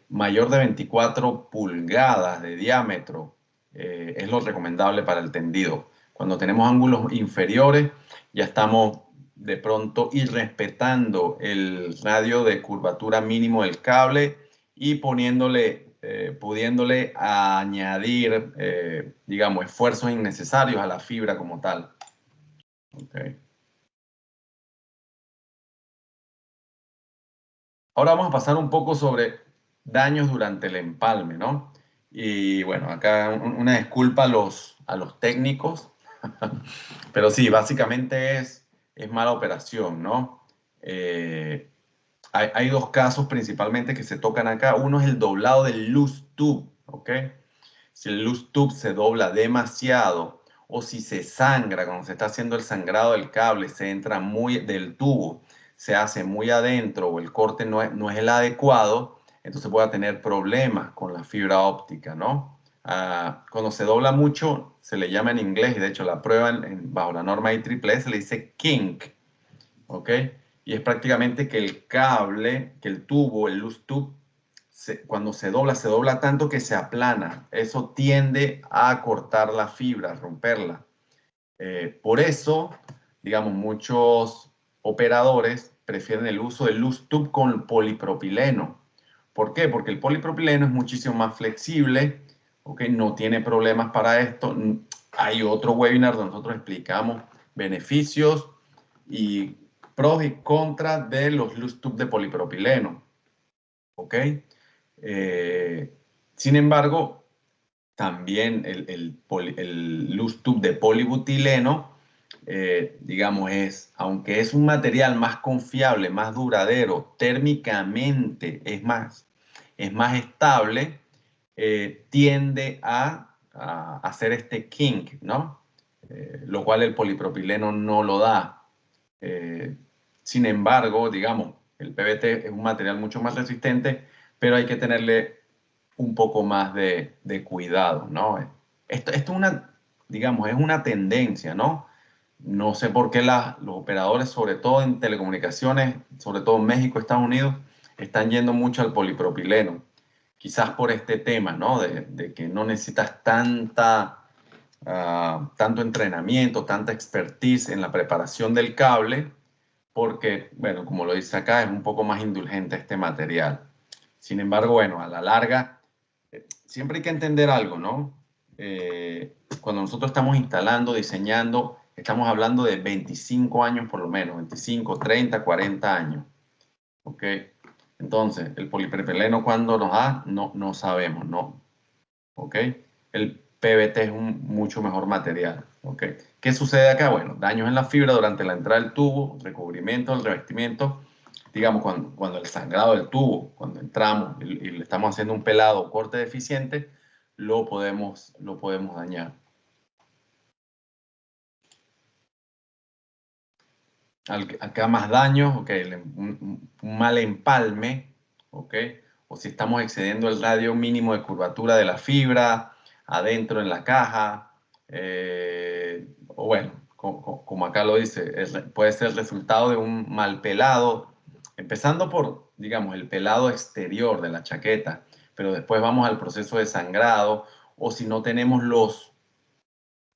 mayor de 24 pulgadas de diámetro es lo recomendable para el tendido. Cuando tenemos ángulos inferiores, ya estamos de pronto irrespetando el radio de curvatura mínimo del cable y pudiéndole añadir, digamos, esfuerzos innecesarios a la fibra como tal. Okay. Ahora vamos a pasar un poco sobre daños durante el empalme, ¿no? Y bueno, acá una disculpa a los técnicos, pero sí, básicamente es mala operación, ¿no? Hay dos casos principalmente que se tocan acá. Uno es el doblado del loose tube, ¿ok? Si el loose tube se dobla demasiado o si se sangra, cuando se está haciendo el sangrado del cable, se entra muy del tubo, se hace muy adentro o el corte no es el adecuado, entonces puede tener problemas con la fibra óptica, ¿no? Cuando se dobla mucho, se le llama en inglés, y de hecho la prueba bajo la norma IEEE se le dice kink, ¿ok? Y es prácticamente que el cable, que el tubo, el loose tube, cuando se dobla tanto que se aplana. Eso tiende a cortar la fibra, a romperla. Por eso, digamos, muchos operadores prefieren el uso del loose tube con polipropileno. ¿Por qué? Porque el polipropileno es muchísimo más flexible, ¿ok? No tiene problemas para esto. Hay otro webinar donde nosotros explicamos beneficios y pros y contras de los loose tube de polipropileno, ¿ok? Sin embargo, también el loose tube de polibutileno, digamos, aunque es un material más confiable, más duradero, térmicamente es más estable, tiende a hacer este kink, ¿no? Lo cual el polipropileno no lo da. Sin embargo, digamos, el PVT es un material mucho más resistente, pero hay que tenerle un poco más de cuidado, ¿no? Esto es una, digamos, es una tendencia, ¿no? No sé por qué los operadores, sobre todo en telecomunicaciones, sobre todo en México, Estados Unidos, están yendo mucho al polipropileno. Quizás por este tema, ¿no? De que no necesitas tanto entrenamiento, tanta expertise en la preparación del cable, porque, bueno, como lo dice acá, es un poco más indulgente este material. Sin embargo, bueno, a la larga, siempre hay que entender algo, ¿no? Cuando nosotros estamos instalando, diseñando, estamos hablando de 25 años por lo menos, 25, 30, 40 años. ¿Ok? Entonces, el polipropileno cuando nos da, no sabemos, ¿no? ¿Ok? El PVT es un mucho mejor material. ¿Ok? ¿Qué sucede acá? Bueno, daños en la fibra durante la entrada del tubo, recubrimiento, el revestimiento. Digamos, cuando el sangrado del tubo, cuando entramos y le estamos haciendo un pelado o corte deficiente, lo podemos dañar. Acá más daños, ok, un mal empalme, ok, o si estamos excediendo el radio mínimo de curvatura de la fibra, adentro en la caja, o bueno, como acá lo dice, puede ser el resultado de un mal pelado, empezando por, digamos, el pelado exterior de la chaqueta, pero después vamos al proceso de sangrado, o si no tenemos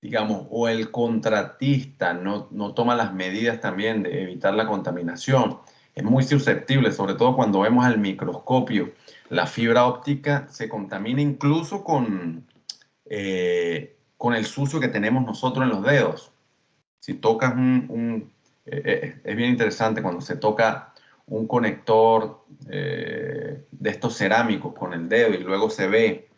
digamos, o el contratista no toma las medidas también de evitar la contaminación. Es muy susceptible, sobre todo cuando vemos al microscopio. La fibra óptica se contamina incluso con el sucio que tenemos nosotros en los dedos. Si tocas es bien interesante cuando se toca un conector de estos cerámicos con el dedo y luego se ve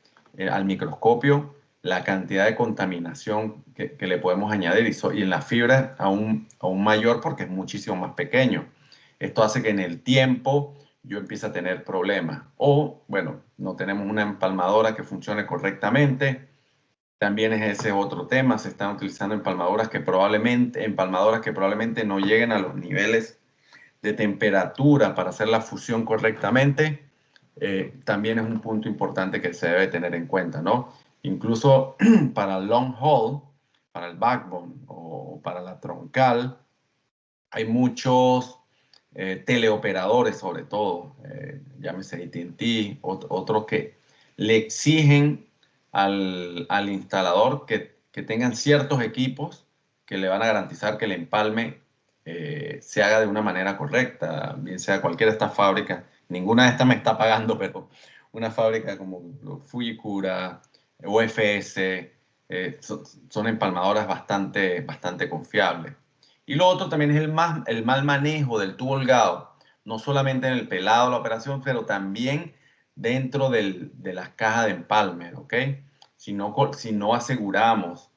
al microscopio la cantidad de contaminación que le podemos añadir y en la fibra aún mayor porque es muchísimo más pequeño. Esto hace que en el tiempo yo empiece a tener problemas. O, bueno, no tenemos una empalmadora que funcione correctamente. También es ese otro tema. Se están utilizando empalmadoras que probablemente no lleguen a los niveles de temperatura para hacer la fusión correctamente. También es un punto importante que se debe tener en cuenta, ¿no? Incluso para el long haul, para el backbone o para la troncal, hay muchos teleoperadores, sobre todo, llámese AT&T, otros que le exigen al instalador que tengan ciertos equipos que le van a garantizar que el empalme se haga de una manera correcta, bien sea cualquiera de estas fábricas. Ninguna de estas me está pagando, pero una fábrica como Fujikura, UFS, son empalmadoras bastante confiables. Y lo otro también es el mal manejo del tubo holgado, no solamente en el pelado de la operación, pero también dentro de las cajas de empalme, ¿ok? Si no aseguramos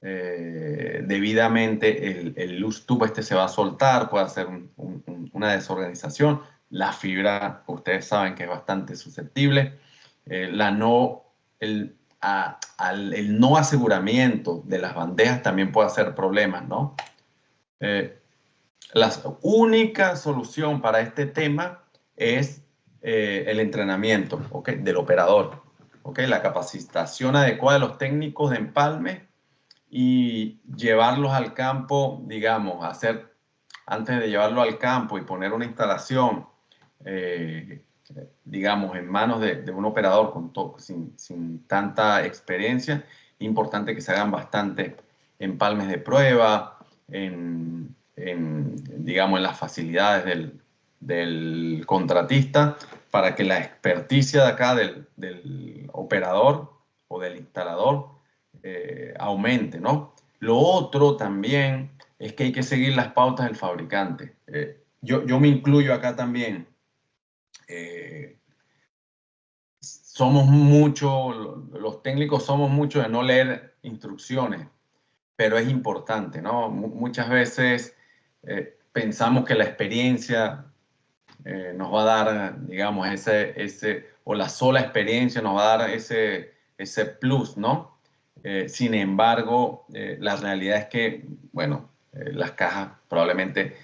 debidamente el loose tube, se va a soltar, puede hacer una desorganización. La fibra, ustedes saben que es bastante susceptible. El no aseguramiento de las bandejas también puede hacer problemas, ¿no? La única solución para este tema es el entrenamiento, ¿okay?, del operador, ¿okay? La capacitación adecuada de los técnicos de empalme y llevarlos al campo, digamos, antes de llevarlo al campo y poner una instalación, digamos, en manos de un operador sin tanta experiencia, importante que se hagan bastante empalmes de prueba, digamos, en las facilidades del contratista para que la experticia de acá del operador o del instalador aumente, ¿no? Lo otro también es que hay que seguir las pautas del fabricante. Yo me incluyo acá también. Somos muchos, los técnicos somos muchos de no leer instrucciones, pero es importante, ¿no? Muchas veces pensamos que la experiencia nos va a dar, digamos, o la sola experiencia nos va a dar ese plus, ¿no? Sin embargo, la realidad es que, bueno, las cajas probablemente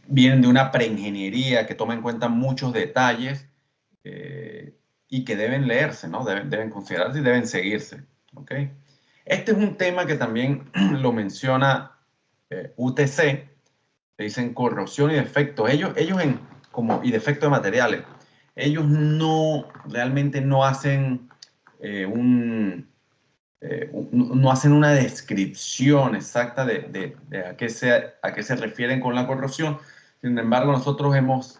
vienen de una preingeniería que toma en cuenta muchos detalles y que deben leerse, ¿no? Deben considerarse y deben seguirse, ¿ok? Este es un tema que también lo menciona UTC, le dicen corrosión y defectos. Ellos y defecto de materiales, ellos realmente no hacen no hacen una descripción exacta de a qué se refieren con la corrosión. Sin embargo, nosotros hemos,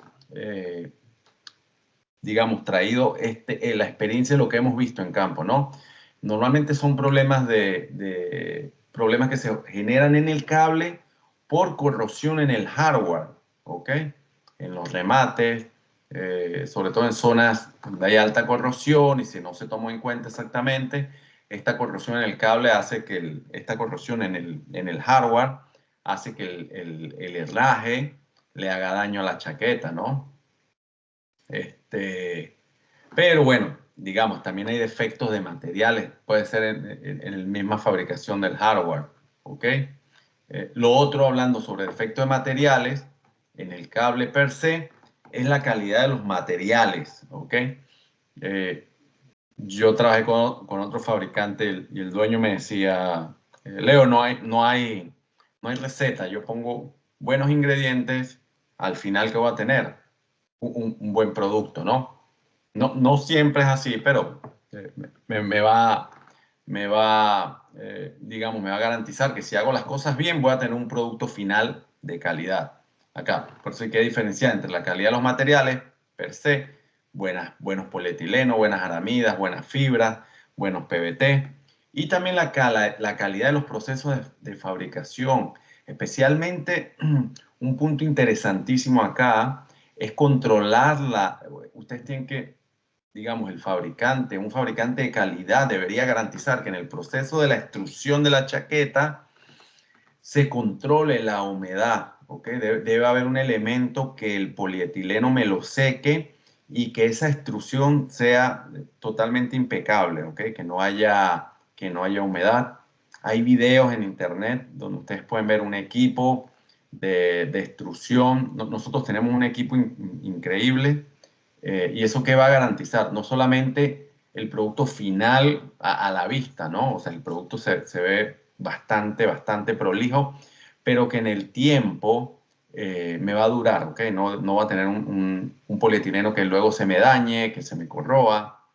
digamos, traído la experiencia de lo que hemos visto en campo, ¿no? Normalmente son problemas problemas que se generan en el cable por corrosión en el hardware, ¿ok? En los remates, sobre todo en zonas donde hay alta corrosión y si no se tomó en cuenta exactamente, esta corrosión en el cable hace que esta corrosión en el hardware hace que el herraje le haga daño a la chaqueta, ¿no? Pero bueno, digamos, también hay defectos de materiales, puede ser en la misma fabricación del hardware, ¿ok? Lo otro, hablando sobre defectos de materiales, en el cable per se, es la calidad de los materiales, ¿ok? Yo trabajé con otro fabricante y el dueño me decía, Leo, no hay receta, yo pongo buenos ingredientes, al final que voy a tener un buen producto, ¿no? No siempre es así, pero digamos, me va a garantizar que si hago las cosas bien, voy a tener un producto final de calidad. Acá, por eso hay que diferenciar entre la calidad de los materiales, per se, buenos polietilenos, buenas aramidas, buenas fibras, buenos PVT, y también la calidad de los procesos de fabricación. Especialmente, un punto interesantísimo acá es controlar ustedes tienen que, digamos, un fabricante de calidad debería garantizar que en el proceso de la extrusión de la chaqueta se controle la humedad, ¿ok? Debe haber un elemento que el polietileno me lo seque y que esa extrusión sea totalmente impecable, ¿ok? Que no haya humedad. Hay videos en internet donde ustedes pueden ver un equipo de extrusión. Nosotros tenemos un equipo increíble. ¿Y eso qué va a garantizar? No solamente el producto final a la vista, ¿no? O sea, el producto se ve bastante prolijo, pero que en el tiempo me va a durar, ¿ok? No va a tener un polietileno que luego se me dañe, que se me corroa.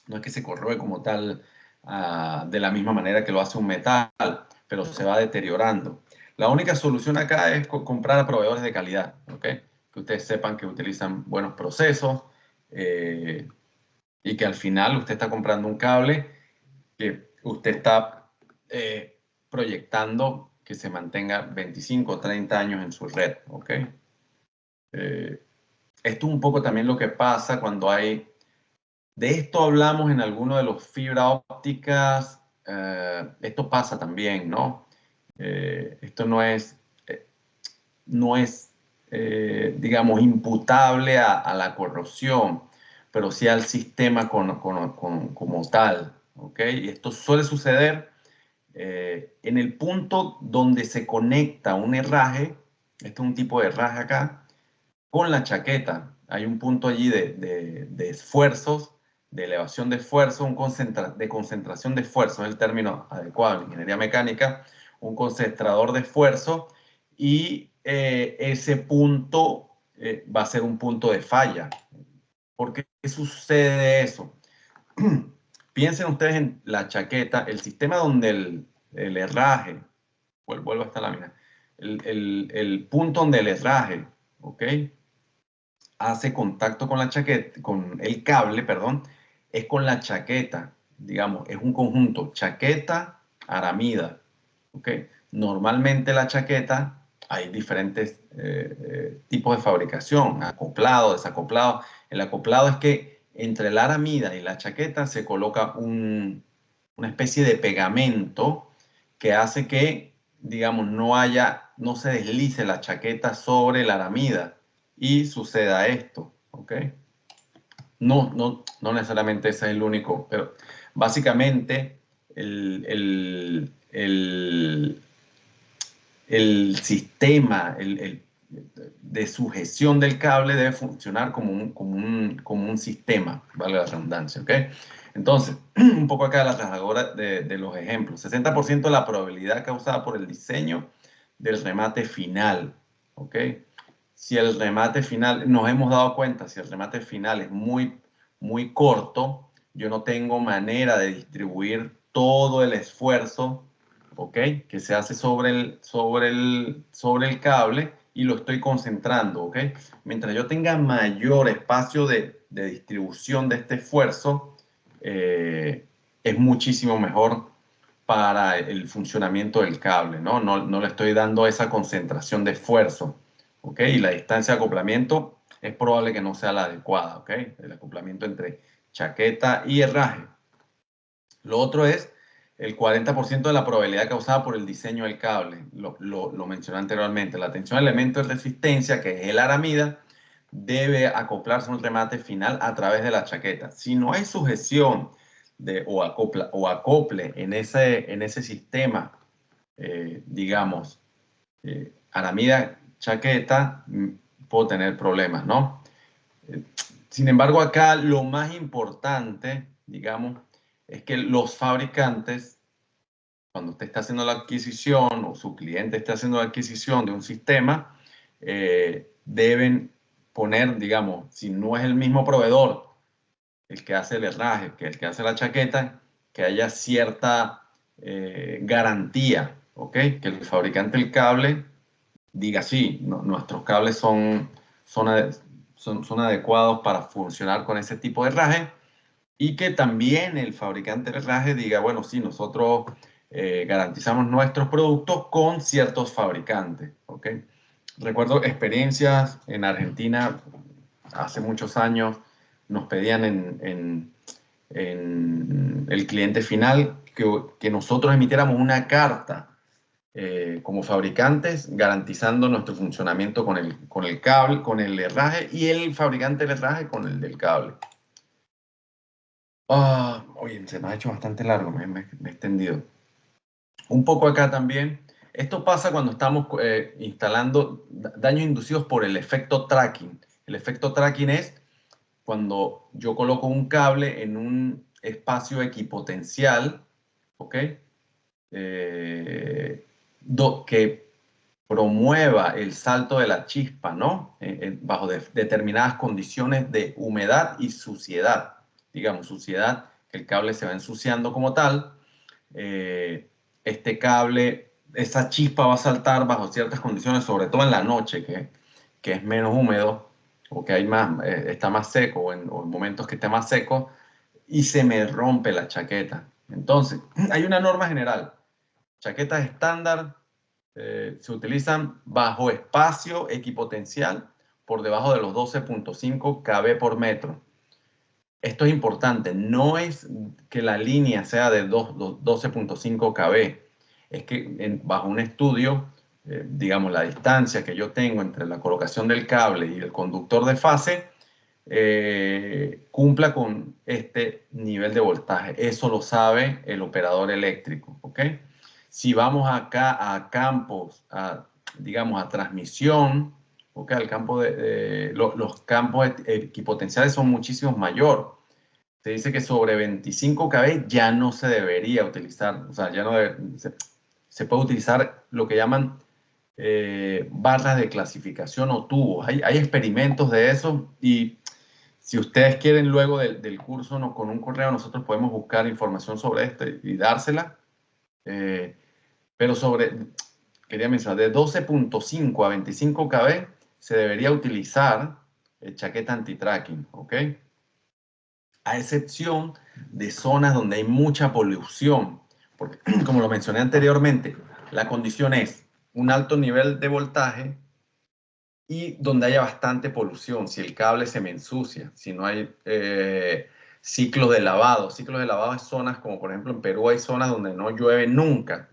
No es que se corroe como tal de la misma manera que lo hace un metal, pero se va deteriorando. La única solución acá es comprar a proveedores de calidad, ¿ok? Que ustedes sepan que utilizan buenos procesos y que al final usted está comprando un cable que usted está proyectando que se mantenga 25 o 30 años en su red, ¿ok? Esto es un poco también lo que pasa cuando hay... De esto hablamos en alguno de los fibra ópticas. Esto pasa también, ¿no? Esto no es digamos, imputable a la corrosión, pero sí al sistema como tal, ¿ok? Y esto suele suceder en el punto donde se conecta un herraje, este es un tipo de herraje acá, con la chaqueta. Hay un punto allí de esfuerzos, de elevación de esfuerzo, de concentración de esfuerzo, es el término adecuado en ingeniería mecánica, un concentrador de esfuerzo, y ese punto va a ser un punto de falla. ¿Por qué sucede eso? Piensen ustedes en la chaqueta, el sistema donde el herraje, vuelvo a esta lámina, el punto donde el herraje, ¿ok? Hace contacto con la chaqueta, con el cable, perdón, es con la chaqueta, digamos, es un conjunto chaqueta, aramida, ¿ok? Normalmente la chaqueta, hay diferentes tipos de fabricación, acoplado, desacoplado. El acoplado es que entre la aramida y la chaqueta se coloca una especie de pegamento que hace que, digamos, no se deslice la chaqueta sobre la aramida y suceda esto, ¿ok? No necesariamente ese es el único, pero básicamente el sistema de sujeción del cable debe funcionar como un sistema, vale la redundancia, ¿ok? Entonces, un poco acá de los ejemplos. 60% de la probabilidad causada por el diseño del remate final, ¿ok? Si el remate final, nos hemos dado cuenta, si el remate final es muy corto, yo no tengo manera de distribuir todo el esfuerzo, ¿ok? Que se hace sobre el cable y lo estoy concentrando, ¿ok? Mientras yo tenga mayor espacio de distribución de este esfuerzo, es muchísimo mejor para el funcionamiento del cable, ¿no? No le estoy dando esa concentración de esfuerzo, ¿ok? Y la distancia de acoplamiento es probable que no sea la adecuada, ¿ok? El acoplamiento entre chaqueta y herraje. Lo otro es el 40% de la probabilidad causada por el diseño del cable. Lo mencioné anteriormente. La tensión de elemento de resistencia, que es el aramida, debe acoplarse a un remate final a través de la chaqueta. Si no hay sujeción o acople en ese sistema, digamos, aramida, chaqueta, puedo tener problemas, ¿no? Sin embargo, acá lo más importante, digamos, es que los fabricantes, cuando usted está haciendo la adquisición o su cliente está haciendo la adquisición de un sistema, deben poner, digamos, si no es el mismo proveedor el que hace el herraje, que el que hace la chaqueta, que haya cierta garantía, ¿ok? Que el fabricante del cable diga, sí, nuestros cables son adecuados para funcionar con ese tipo de herraje y que también el fabricante de herraje diga, bueno, sí, nosotros garantizamos nuestros productos con ciertos fabricantes, ¿ok? Recuerdo experiencias en Argentina hace muchos años, nos pedían en el cliente final que nosotros emitiéramos una carta como fabricantes, garantizando nuestro funcionamiento con el cable, con el herraje y el fabricante del herraje con el del cable. Oye, se me ha hecho bastante largo, me he extendido. Un poco acá también. Esto pasa cuando estamos instalando daños inducidos por el efecto tracking. El efecto tracking es cuando yo coloco un cable en un espacio equipotencial, ¿ok? Que promueva el salto de la chispa, ¿no? Bajo determinadas condiciones de humedad y suciedad. Digamos, suciedad, que el cable se va ensuciando como tal. Este cable, esa chispa va a saltar bajo ciertas condiciones, sobre todo en la noche, que es menos húmedo, o que está más seco, o en momentos que esté más seco, y se me rompe la chaqueta. Entonces, hay una norma general. Chaquetas estándar se utilizan bajo espacio equipotencial por debajo de los 12.5 kb por metro. Esto es importante, no es que la línea sea de 12.5 kb, es que bajo un estudio, digamos, la distancia que yo tengo entre la colocación del cable y el conductor de fase cumpla con este nivel de voltaje. Eso lo sabe el operador eléctrico, ¿ok? Si vamos acá a campos, digamos, a transmisión, ¿ok? Al campo los campos equipotenciales son muchísimo mayor. Se dice que sobre 25 kb ya no se debería utilizar, o sea, ya no se puede utilizar lo que llaman barras de clasificación o tubos. Hay experimentos de eso y si ustedes quieren luego del curso con un correo, nosotros podemos buscar información sobre esto y dársela. Pero quería mencionar, de 12.5 a 25 kb se debería utilizar chaqueta anti-tracking, ¿ok? A excepción de zonas donde hay mucha polución, porque como lo mencioné anteriormente, la condición es un alto nivel de voltaje y donde haya bastante polución, si el cable se me ensucia, si no hay ciclos de lavado. Ciclos de lavado es zonas como por ejemplo en Perú hay zonas donde no llueve nunca,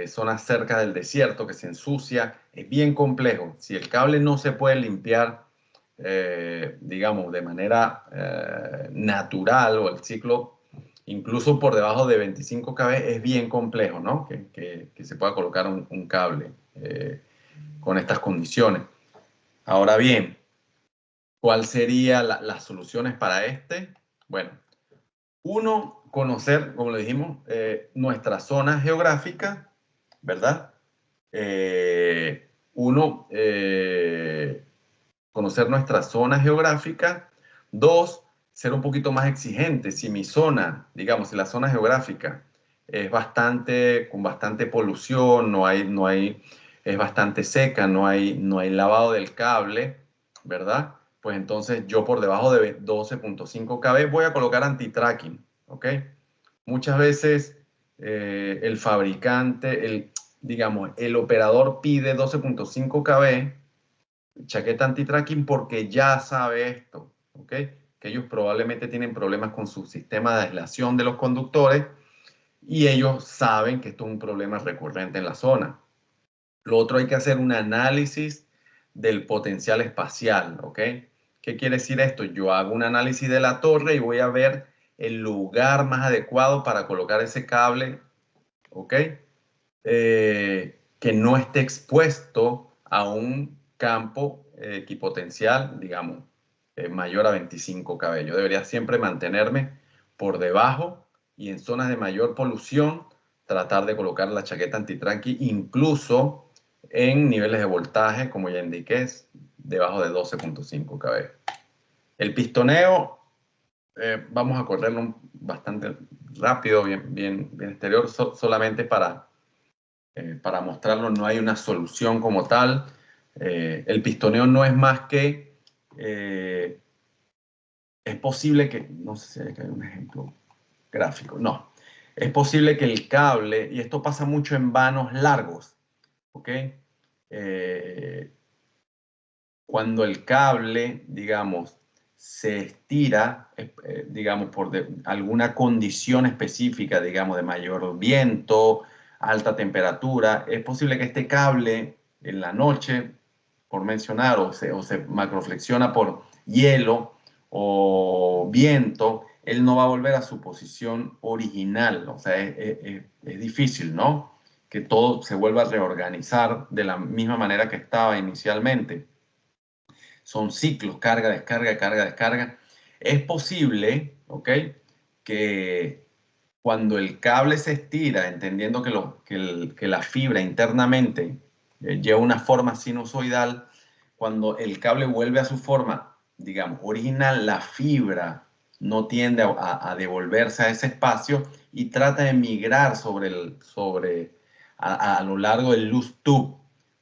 zonas cerca del desierto que se ensucia, es bien complejo. Si el cable no se puede limpiar, digamos, de manera natural o el ciclo incluso por debajo de 25 kV es bien complejo, ¿no? Que se pueda colocar un cable con estas condiciones. Ahora bien, ¿cuál serían las soluciones para este? Bueno, uno, conocer, como le dijimos, nuestra zona geográfica, ¿verdad? Conocer nuestra zona geográfica. Dos, ser un poquito más exigente. Si mi zona, digamos, si la zona geográfica es con bastante polución, es bastante seca, no hay lavado del cable, ¿verdad? Pues entonces yo por debajo de 12.5 kV voy a colocar anti-tracking, ¿ok? Muchas veces el fabricante, digamos, el operador pide 12.5 kV, chaqueta anti-tracking, porque ya sabe esto, ¿ok? Que ellos probablemente tienen problemas con su sistema de aislación de los conductores y ellos saben que esto es un problema recurrente en la zona. Lo otro, hay que hacer un análisis del potencial espacial, ¿ok? ¿Qué quiere decir esto? Yo hago un análisis de la torre y voy a ver el lugar más adecuado para colocar ese cable, ¿ok? Que no esté expuesto a un campo equipotencial, digamos, mayor a 25 kV. Yo debería siempre mantenerme por debajo y en zonas de mayor polución tratar de colocar la chaqueta anti-tracking, incluso en niveles de voltaje, como ya indiqué, debajo de 12.5 kV. El pistoneo, vamos a correrlo bastante rápido, bien exterior, solamente para mostrarlo. No hay una solución como tal. El pistoneo no es más que, es posible que, no sé si hay un ejemplo gráfico, no. Es posible que el cable, y esto pasa mucho en vanos largos, ¿ok? Cuando el cable, digamos, se estira, digamos, por alguna condición específica, digamos, de mayor viento, alta temperatura, es posible que este cable en la noche, por mencionar, o se macroflexiona por hielo o viento, él no va a volver a su posición original. O sea, es difícil, ¿no? Que todo se vuelva a reorganizar de la misma manera que estaba inicialmente. Son ciclos, carga, descarga, carga, descarga. Es posible, ¿ok?, que cuando el cable se estira, entendiendo que la fibra internamente lleva una forma sinusoidal, cuando el cable vuelve a su forma, digamos, original, la fibra no tiende a devolverse a ese espacio y trata de migrar a lo largo del loose tube,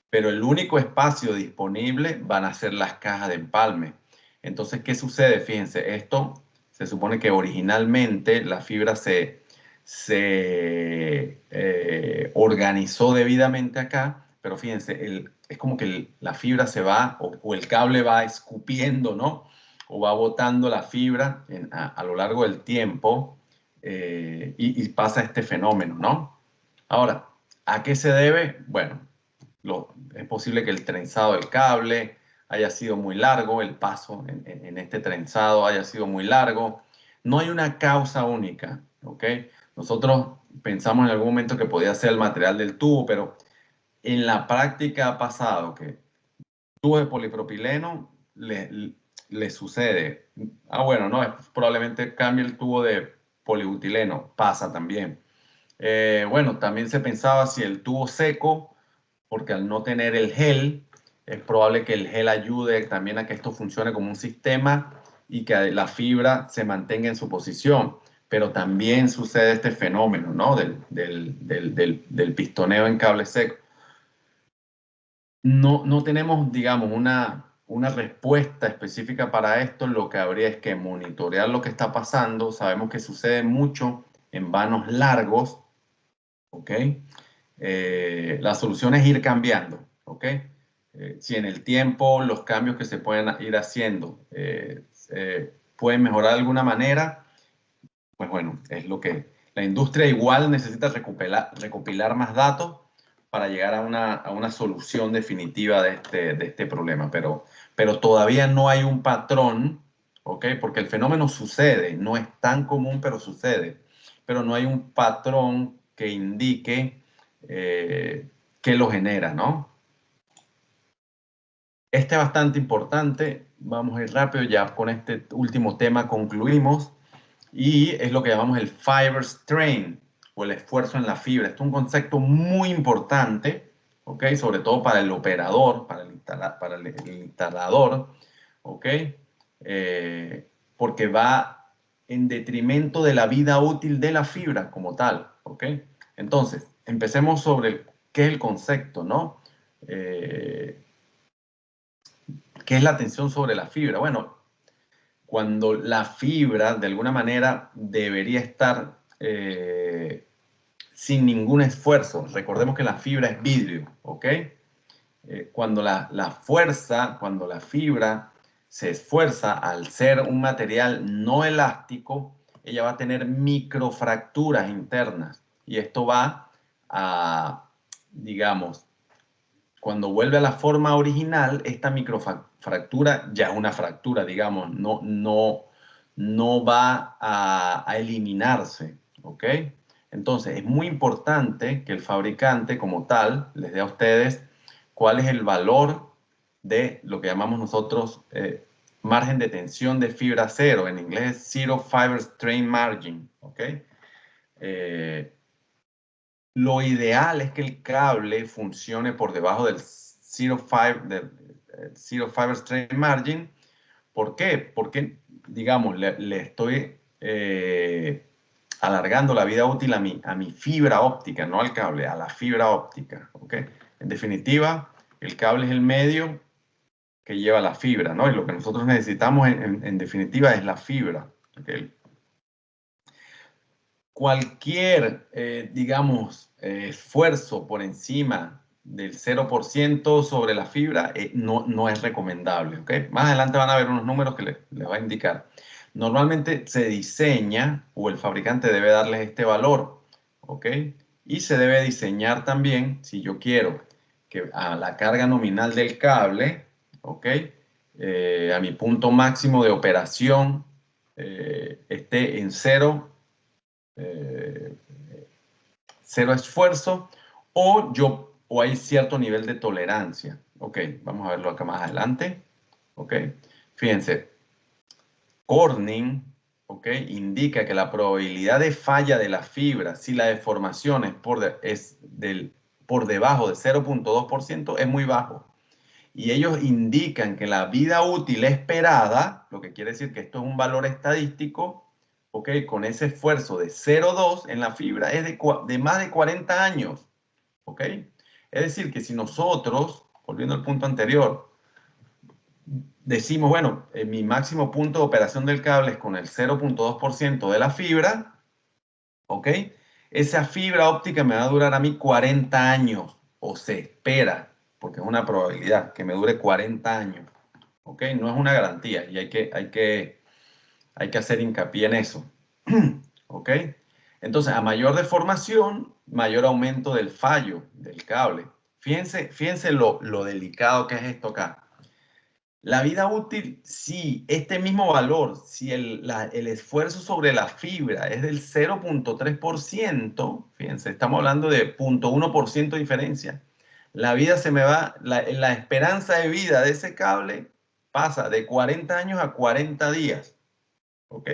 pero el único espacio disponible van a ser las cajas de empalme. Entonces, ¿qué sucede? Fíjense, esto se supone que originalmente la fibra se organizó debidamente acá, pero fíjense, es como que la fibra se va, o el cable va escupiendo, ¿no? O va botando la fibra a lo largo del tiempo, y pasa este fenómeno, ¿no? Ahora, ¿a qué se debe? Bueno, es posible que el trenzado del cable haya sido muy largo, el paso en este trenzado haya sido muy largo. No hay una causa única, ¿ok? Nosotros pensamos en algún momento que podía ser el material del tubo, pero en la práctica ha pasado que tubo de polipropileno le sucede. Bueno, no, probablemente cambie el tubo de polibutileno, pasa también. Bueno, también se pensaba si el tubo seco, porque al no tener el gel, es probable que el gel ayude también a que esto funcione como un sistema y que la fibra se mantenga en su posición. Pero también sucede este fenómeno, ¿no?, del pistoneo en cable seco. no tenemos, digamos, una respuesta específica para esto. Lo que habría es que monitorear lo que está pasando. Sabemos que sucede mucho en vanos largos, ¿ok? La solución es ir cambiando, ¿ok? Si en el tiempo los cambios que se pueden ir haciendo pueden mejorar de alguna manera, pues bueno, es lo que la industria igual necesita recopilar más datos para llegar a una solución definitiva de este problema, pero todavía no hay un patrón, ¿ok? Porque el fenómeno sucede, no es tan común, pero sucede, pero no hay un patrón que indique qué lo genera, ¿no? Este es bastante importante, vamos a ir rápido, ya con este último tema concluimos. Y es lo que llamamos el fiber strain o el esfuerzo en la fibra. Esto es un concepto muy importante, ¿ok? Sobre todo para el operador, para el instalador, ¿ok? Porque va en detrimento de la vida útil de la fibra como tal, ¿ok? Entonces, empecemos sobre qué es el concepto, ¿no? ¿Qué es la tensión sobre la fibra? Bueno, cuando la fibra de alguna manera debería estar sin ningún esfuerzo. Recordemos que la fibra es vidrio, ¿ok? Cuando cuando la fibra se esfuerza al ser un material no elástico, ella va a tener microfracturas internas y esto va a, digamos, cuando vuelve a la forma original, esta microfractura ya es una fractura, digamos, no va a eliminarse, ¿ok? Entonces, es muy importante que el fabricante como tal les dé a ustedes cuál es el valor de lo que llamamos nosotros margen de tensión de fibra cero. En inglés es Zero Fiber Strain Margin, ¿ok? Lo ideal es que el cable funcione por debajo del Zero Fiber Strain Margin. ¿Por qué? Porque, digamos, le estoy alargando la vida útil a mi fibra óptica, no al cable, a la fibra óptica. ¿Ok? En definitiva, el cable es el medio que lleva la fibra, ¿no? Y lo que nosotros necesitamos en definitiva es la fibra. ¿Ok? Cualquier, digamos, esfuerzo por encima del 0% sobre la fibra no es recomendable, ¿ok? Más adelante van a ver unos números que les va a indicar. Normalmente se diseña o el fabricante debe darles este valor, ¿ok? Y se debe diseñar también, si yo quiero que a la carga nominal del cable, ¿ok? A mi punto máximo de operación esté en cero esfuerzo, o hay cierto nivel de tolerancia. Ok, vamos a verlo acá más adelante. Ok, fíjense, Corning, ok, indica que la probabilidad de falla de la fibra si la deformación por debajo de 0,2% es muy bajo. Y ellos indican que la vida útil esperada, lo que quiere decir que esto es un valor estadístico, ¿ok? Con ese esfuerzo de 0,2 en la fibra es de más de 40 años, ¿ok? Es decir, que si nosotros, volviendo al punto anterior, decimos, bueno, mi máximo punto de operación del cable es con el 0,2% de la fibra, ¿ok? Esa fibra óptica me va a durar a mí 40 años, o se espera, porque es una probabilidad que me dure 40 años, ¿ok? No es una garantía y hay que hacer hincapié en eso, ¿ok? Entonces, a mayor deformación, mayor aumento del fallo del cable. Fíjense lo delicado que es esto acá. La vida útil, si este mismo valor, si el esfuerzo sobre la fibra es del 0,3%, fíjense, estamos hablando de 0,1% de diferencia, la vida se me va, la esperanza de vida de ese cable pasa de 40 años a 40 días, ¿ok?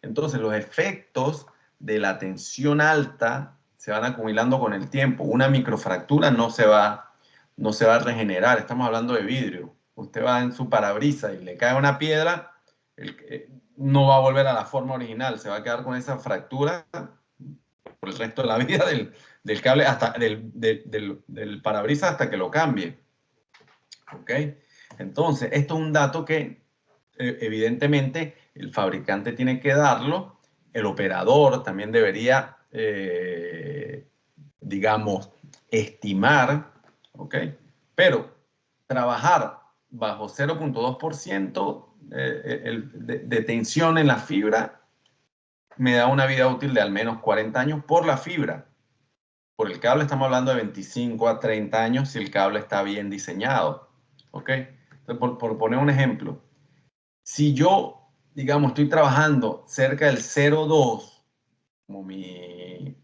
Entonces los efectos de la tensión alta se van acumulando con el tiempo. Una microfractura no se va a regenerar, estamos hablando de vidrio. Usted va en su parabrisas y le cae una piedra, no va a volver a la forma original, se va a quedar con esa fractura por el resto de la vida del cable, hasta del parabrisas hasta que lo cambie. ¿Ok? Entonces, esto es un dato que evidentemente el fabricante tiene que darlo, el operador también debería, digamos, estimar, ¿ok? Pero trabajar bajo 0.2% de tensión en la fibra me da una vida útil de al menos 40 años por la fibra. Por el cable estamos hablando de 25 a 30 años si el cable está bien diseñado. ¿Ok? Entonces, por poner un ejemplo, si yo, digamos, estoy trabajando cerca del 0.2 como mi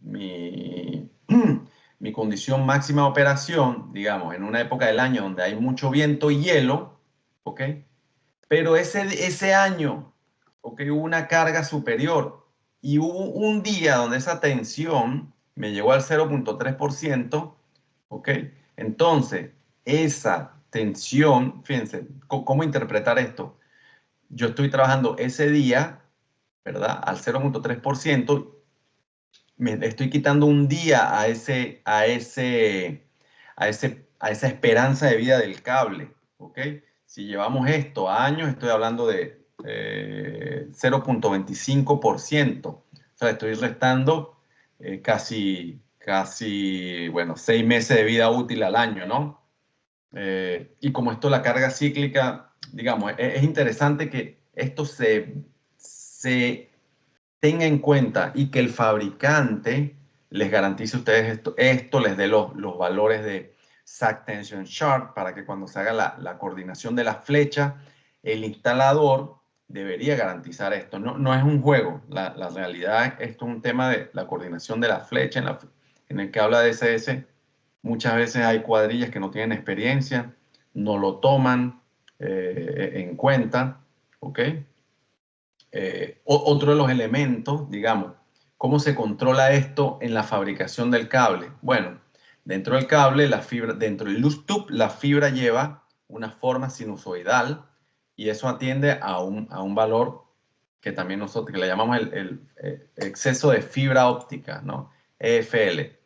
condición máxima de operación, digamos, en una época del año donde hay mucho viento y hielo, ¿ok? Pero ese año, ¿ok? Hubo una carga superior y hubo un día donde esa tensión me llegó al 0.3%, ¿ok? Entonces, esa tensión, fíjense, ¿cómo interpretar esto? Yo estoy trabajando ese día, ¿verdad? Al 0.3%, me estoy quitando un día a esa esperanza de vida del cable, ¿ok? Si llevamos esto a años, estoy hablando de 0.25%. O sea, estoy restando bueno, 6 meses de vida útil al año, ¿no? Y como esto, la carga cíclica, digamos, es interesante que esto se tenga en cuenta y que el fabricante les garantice a ustedes esto les dé los valores de Sag Tension Chart para que cuando se haga la coordinación de la flecha, el instalador debería garantizar esto. No es un juego, la realidad, esto es un tema de la coordinación de la flecha en el que habla DSS. Muchas veces hay cuadrillas que no tienen experiencia, no lo toman en cuenta, ¿ok? Otro de los elementos, digamos, ¿cómo se controla esto en la fabricación del cable? Bueno, dentro del cable, la fibra, dentro del loose tube, la fibra lleva una forma sinusoidal y eso atiende a un valor que también nosotros que le llamamos el exceso de fibra óptica, ¿no? EFL.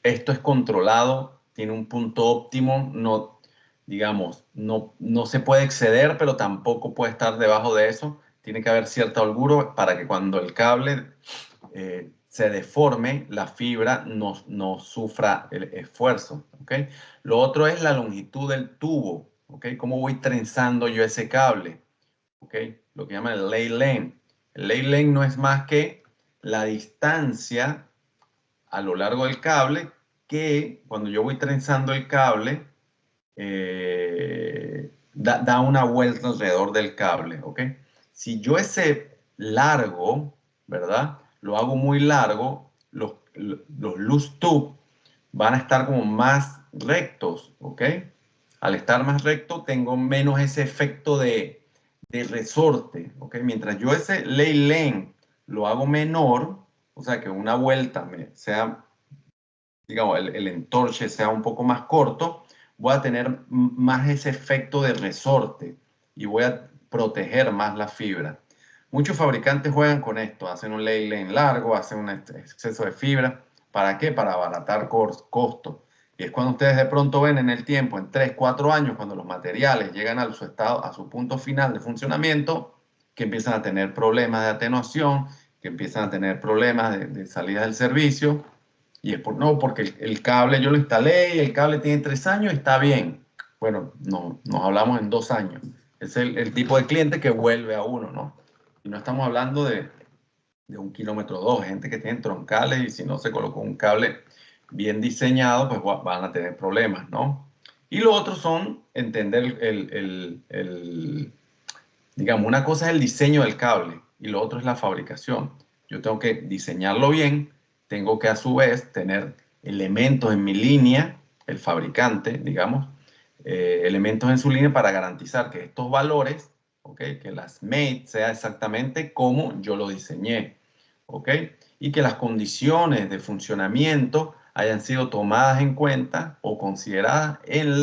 Esto es controlado, tiene un punto óptimo, no, digamos, no se puede exceder, pero tampoco puede estar debajo de eso. Tiene que haber cierta holgura para que cuando el cable se deforme, la fibra no sufra el esfuerzo. ¿Okay? Lo otro es la longitud del tubo. ¿Okay? ¿Cómo voy trenzando yo ese cable? ¿Okay? Lo que llaman el lay length. El lay length no es más que la distancia a lo largo del cable que cuando yo voy trenzando el cable da una vuelta alrededor del cable, ¿ok? Si yo ese largo, ¿verdad? Lo hago muy largo, los loose tube van a estar como más rectos, ¿ok? Al estar más recto tengo menos ese efecto de resorte, ¿ok? Mientras yo ese lay length lo hago menor, o sea que una vuelta sea, digamos, el entorche sea un poco más corto, voy a tener más ese efecto de resorte y voy a proteger más la fibra. Muchos fabricantes juegan con esto, hacen un lay lane largo, hacen un exceso de fibra. ¿Para qué? Para abaratar costos. Y es cuando ustedes de pronto ven en el tiempo, en 3, 4 años, cuando los materiales llegan a su estado, a su punto final de funcionamiento, que empiezan a tener problemas de atenuación, que empiezan a tener problemas de salida del servicio. Y es no, porque el cable yo lo instalé y el cable tiene 3 años y está bien. Bueno, no, nos hablamos en 2 años. Es el tipo de cliente que vuelve a uno, ¿no? Y no estamos hablando de 1 kilómetro o 2, gente que tiene troncales y si no se colocó un cable bien diseñado, pues van a tener problemas, ¿no? Y lo otro son entender digamos, una cosa es el diseño del cable y lo otro es la fabricación. Yo tengo que diseñarlo bien, tengo que a su vez tener elementos en mi línea, el fabricante, digamos, elementos en su línea para garantizar que estos valores, ¿okay? Que las made sea exactamente como yo lo diseñé, ¿ok? Y que las condiciones de funcionamiento hayan sido tomadas en cuenta o consideradas en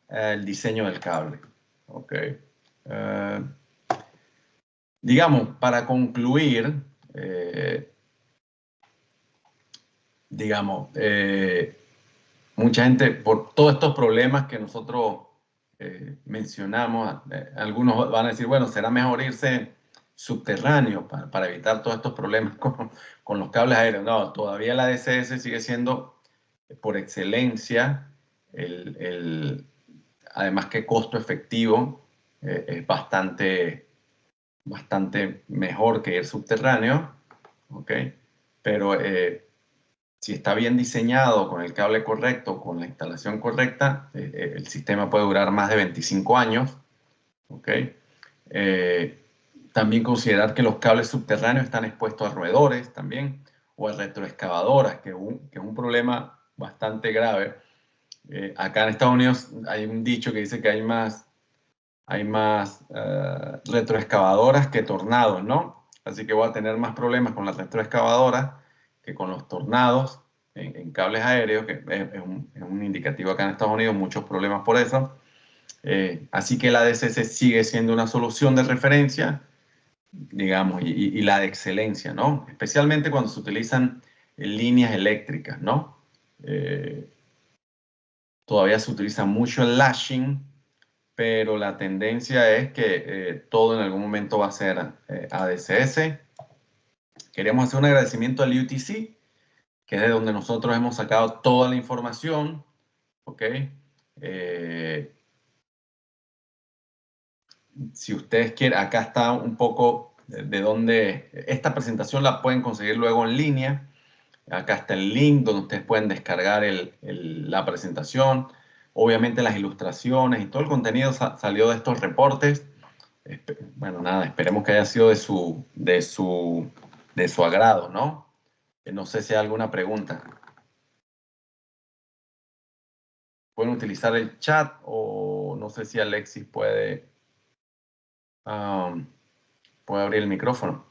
el diseño del cable, ¿ok? Uh, digamos, para concluir, digamos, mucha gente, por todos estos problemas que nosotros mencionamos, algunos van a decir, bueno, será mejor irse subterráneo para evitar todos estos problemas con los cables aéreos. No, todavía la DSS sigue siendo por excelencia además que costo efectivo es bastante mejor que ir subterráneo, ¿ok? Pero si está bien diseñado, con el cable correcto, con la instalación correcta, el sistema puede durar más de 25 años, ¿ok? También considerar que los cables subterráneos están expuestos a roedores también, o a retroexcavadoras, que es un problema bastante grave. Acá en Estados Unidos hay un dicho que dice que hay más retroexcavadoras que tornados, ¿no? Así que voy a tener más problemas con las retroexcavadoras que con los tornados en cables aéreos, que es un indicativo acá en Estados Unidos, muchos problemas por eso. Así que la DSS sigue siendo una solución de referencia, digamos, y la de excelencia, ¿no? Especialmente cuando se utilizan líneas eléctricas, ¿no? Todavía se utiliza mucho el lashing, pero la tendencia es que todo en algún momento va a ser ADSS. Queríamos hacer un agradecimiento al UTC, que es de donde nosotros hemos sacado toda la información, ¿ok? Si ustedes quieren, acá está un poco de dónde, esta presentación la pueden conseguir luego en línea. Acá está el link donde ustedes pueden descargar la presentación. Obviamente las ilustraciones y todo el contenido salió de estos reportes. Bueno, nada, esperemos que haya sido de su agrado, ¿no? No sé si hay alguna pregunta. Pueden utilizar el chat o no sé si Alexis puede abrir el micrófono.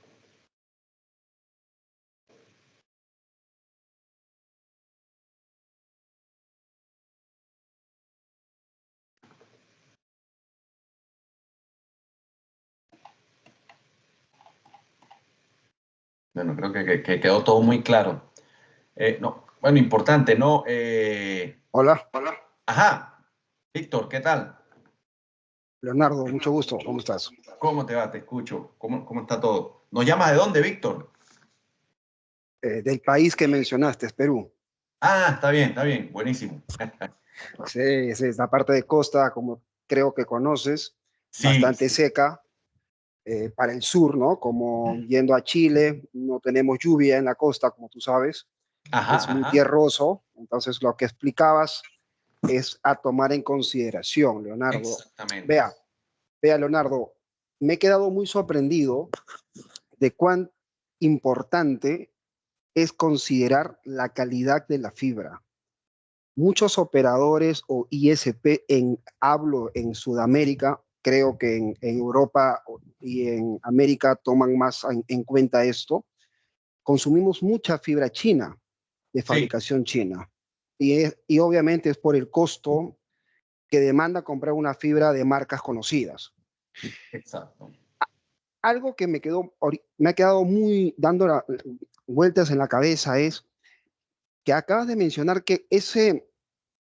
Bueno, creo que quedó todo muy claro. No, bueno, importante, ¿no? Hola, Ajá, Víctor, ¿qué tal? Leonardo, mucho gusto. ¿Cómo estás? ¿Cómo te va? Te escucho. ¿Cómo está todo? ¿Nos llamas de dónde, Víctor? Del país que mencionaste, es Perú. Ah, está bien, buenísimo. Sí, sí, es la parte de costa, como creo que conoces, Sí, bastante sí. seca para el sur, ¿no? Como yendo a Chile, no tenemos lluvia en la costa, como tú sabes, es Ajá, muy ajá. tierroso. Entonces, lo que explicabas es a tomar en consideración, Leonardo. Exactamente. Vea, Leonardo, me he quedado muy sorprendido de cuán importante es considerar la calidad de la fibra. Muchos operadores o ISP hablo en Sudamérica, creo que en Europa y en América toman más en cuenta esto. Consumimos mucha fibra china, de Sí, fabricación china. Y obviamente es por el costo que demanda comprar una fibra de marcas conocidas. exacto. Algo que me ha quedado muy dando vueltas en la cabeza es que acabas de mencionar que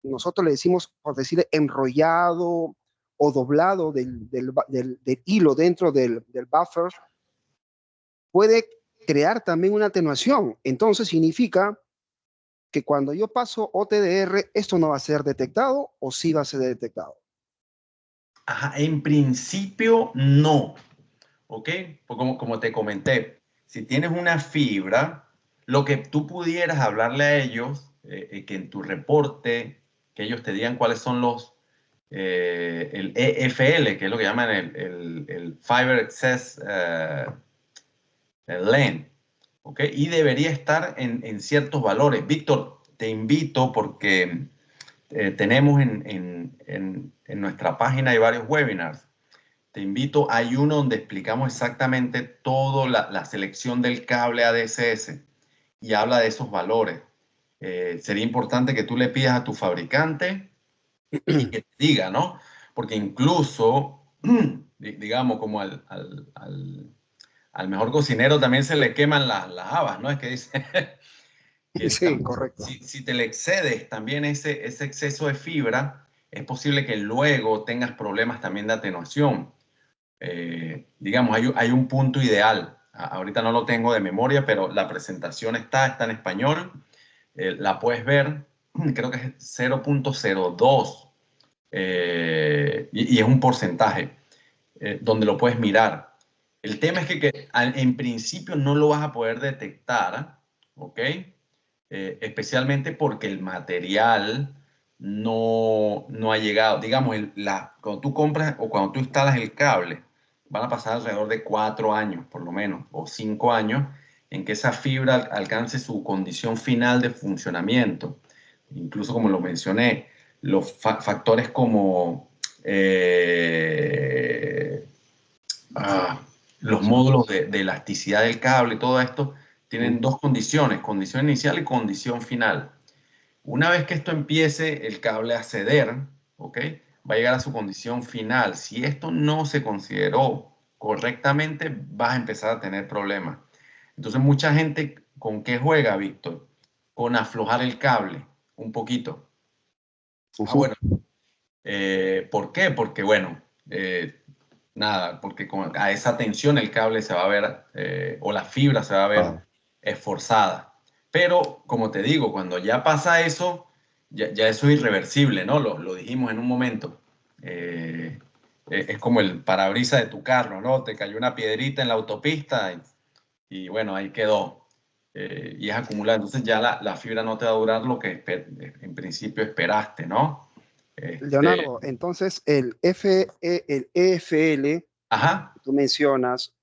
nosotros le decimos, por decir, enrollado o doblado del hilo dentro del buffer, puede crear también una atenuación. Entonces significa que cuando yo paso OTDR, esto no va a ser detectado o sí va a ser detectado. Ajá, en principio no, ¿ok? Pues como te comenté, si tienes una fibra, lo que tú pudieras hablarle a ellos, que en tu reporte, que ellos te digan cuáles son el EFL, que es lo que llaman el Fiber Access Lane, ¿ok? Y debería estar en ciertos valores. Víctor, te invito porque tenemos en nuestra página hay varios webinars. Te invito, hay uno donde explicamos exactamente toda la selección del cable ADSS y habla de esos valores. Sería importante que tú le pidas a tu fabricante y que te diga, ¿no? Porque incluso, digamos, como al mejor cocinero también se le queman las habas, ¿no? Es que dice, Y Sí, correcto. si te le excedes también ese exceso de fibra, es posible que luego tengas problemas también de atenuación. Digamos, hay un punto ideal. Ahorita no lo tengo de memoria, pero la presentación está en español. La puedes ver, creo que es 0.02 y es un porcentaje donde lo puedes mirar. El tema es que en principio no lo vas a poder detectar, ¿ok? Especialmente porque el material no ha llegado. Digamos, cuando tú compras o cuando tú instalas el cable, van a pasar alrededor de 4 años, por lo menos, o 5 años, en que esa fibra alcance su condición final de funcionamiento. Incluso, como lo mencioné, los factores como eh, los módulos de elasticidad del cable, todo esto, tienen dos condiciones, condición inicial y condición final. Una vez que esto empiece el cable a ceder, ¿ok? Va a llegar a su condición final. Si esto no se consideró correctamente, vas a empezar a tener problemas. Entonces, mucha gente, ¿con qué juega, Víctor? Con aflojar el cable un poquito. Bueno, ¿por qué? Porque, bueno, nada, porque a esa tensión el cable se va a ver, o la fibra se va a ver Ah, esforzada. Pero, como te digo, cuando ya pasa eso, ya eso es irreversible, ¿no? Lo dijimos en un momento. Es como el parabrisas de tu carro, ¿no? Te cayó una piedrita en la autopista y bueno, ahí quedó. Y es acumulada. Entonces ya la fibra no te va a durar lo que en principio esperaste, ¿no? Este, Leonardo, entonces el EFL ajá. que tú mencionas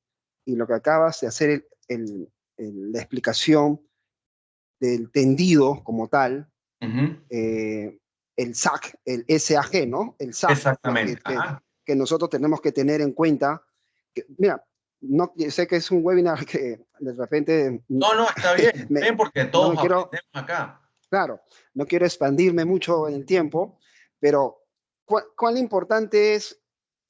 y lo que acabas de hacer, la explicación del tendido como tal, Ujú. el SAC, el SAG, ¿no? El SAG, Exactamente. Ajá. que nosotros tenemos que tener en cuenta. Que, mira, no, sé que es un webinar que de repente No, está bien. me, Ven porque no todos me quiero, aprendemos acá. claro, no quiero expandirme mucho en el tiempo, pero ¿cuán importante es,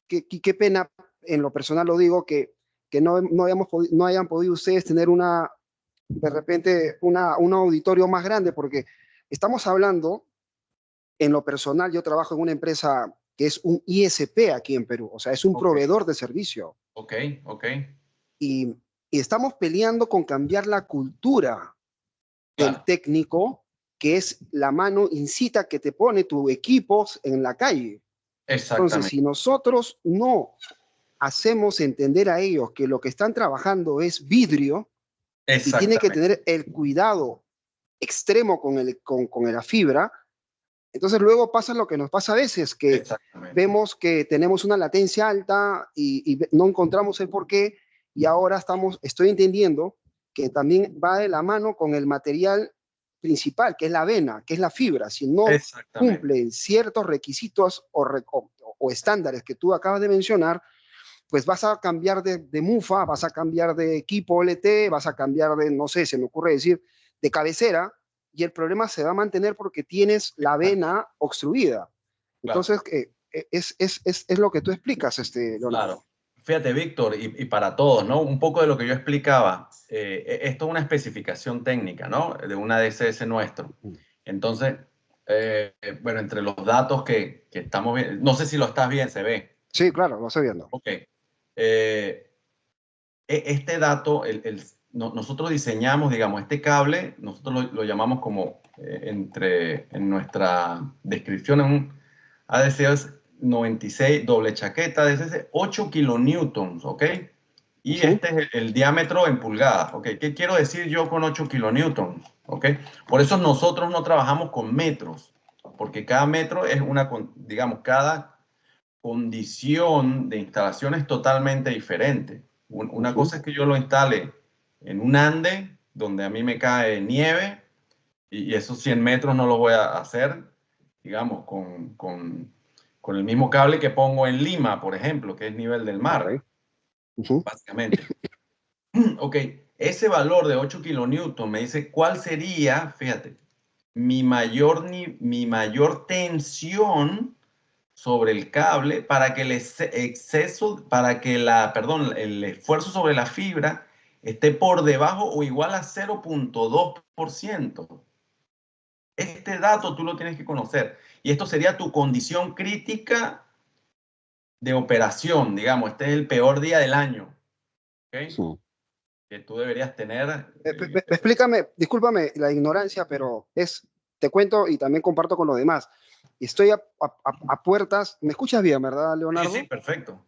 qué pena, en lo personal lo digo, que no hayan podido ustedes tener de repente, un auditorio más grande, porque estamos hablando, en lo personal, yo trabajo en una empresa que es un ISP aquí en Perú, o sea, es un Ok, proveedor de servicio, ok, ok. y, y estamos peleando con cambiar la cultura del Claro, técnico, que es la mano incita que te pone tu equipo en la calle. Entonces, exactamente. si nosotros no hacemos entender a ellos que lo que están trabajando es vidrio y tiene que Exactamente. tener el cuidado extremo con la fibra, entonces luego pasa lo que nos pasa a veces, que Exactamente. vemos que tenemos una latencia alta y no encontramos el porqué, y ahora estoy entendiendo que también va de la mano con el material principal, que es la avena, que es la fibra. Si no Exactamente. cumplen ciertos requisitos o estándares que tú acabas de mencionar, pues vas a cambiar de mufa, vas a cambiar de equipo OLT, vas a cambiar de, no sé, se me ocurre decir, de cabecera, y el problema se va a mantener porque tienes la Exacto. vena obstruida. Claro, Entonces, es lo que tú explicas, claro. Leonardo. Fíjate, Víctor, y para todos, ¿no? Un poco de lo que yo explicaba. Esto es una especificación técnica, ¿no? De una DSS nuestro. Entonces, bueno, entre los datos que estamos viendo, no sé si lo estás bien, se ve. Sí, claro, lo estoy viendo. Ok. Eh, este dato, nosotros diseñamos, digamos, este cable, nosotros lo llamamos como, en nuestra descripción, un ADCS 96 doble chaqueta, ADCS 8 kilonewtons, ¿ok? Y Ujú. este es el diámetro en pulgadas, ¿ok? ¿Qué quiero decir yo con 8 kilonewtons? ¿Ok? Por eso nosotros no trabajamos con metros, porque cada metro es digamos, cada condición de instalación es totalmente diferente. Una Ujú. cosa es que yo lo instale en un ande donde a mí me cae nieve y esos 100 metros no lo voy a hacer, digamos, con el mismo cable que pongo en Lima, por ejemplo, que es nivel del Ok. mar, Ujú. básicamente. Ok, ese valor de 8 kilonewton me dice cuál sería, fíjate, mi mayor tensión sobre el cable para que el esfuerzo sobre la fibra esté por debajo o igual a 0,2%. Este dato tú lo tienes que conocer. Y esto sería tu condición crítica de operación, digamos. Este es el peor día del año, ¿ok? Sí. Que tú deberías tener. Explícame, discúlpame la ignorancia, pero te cuento y también comparto con los demás. Estoy a puertas, ¿me escuchas bien, verdad, Sí, sí, Leonardo? perfecto.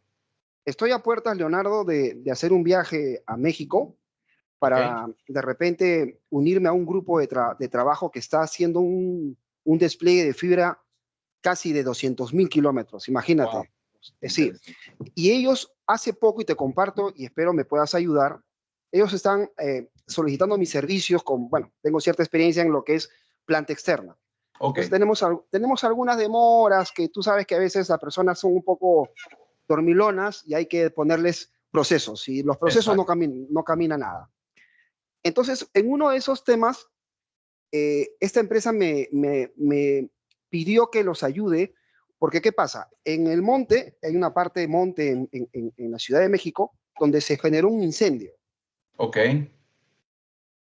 Estoy a puertas, Leonardo, de hacer un viaje a México Ok, para de repente unirme a un grupo de trabajo que está haciendo un despliegue de fibra casi de 200.000 kilómetros, wow, imagínate. Sí, interesante. y ellos hace poco, y te comparto, y espero me puedas ayudar, ellos están solicitando mis servicios bueno, tengo cierta experiencia en lo que es planta externa. Ok, Entonces tenemos algunas demoras que tú sabes que a veces las personas son un poco dormilonas y hay que ponerles procesos, y los procesos exacto. no camina nada. Entonces, en uno de esos temas, esta empresa me pidió que los ayude, porque ¿qué pasa? En el monte, hay una parte de monte en la Ciudad de México donde se generó un incendio. Ok,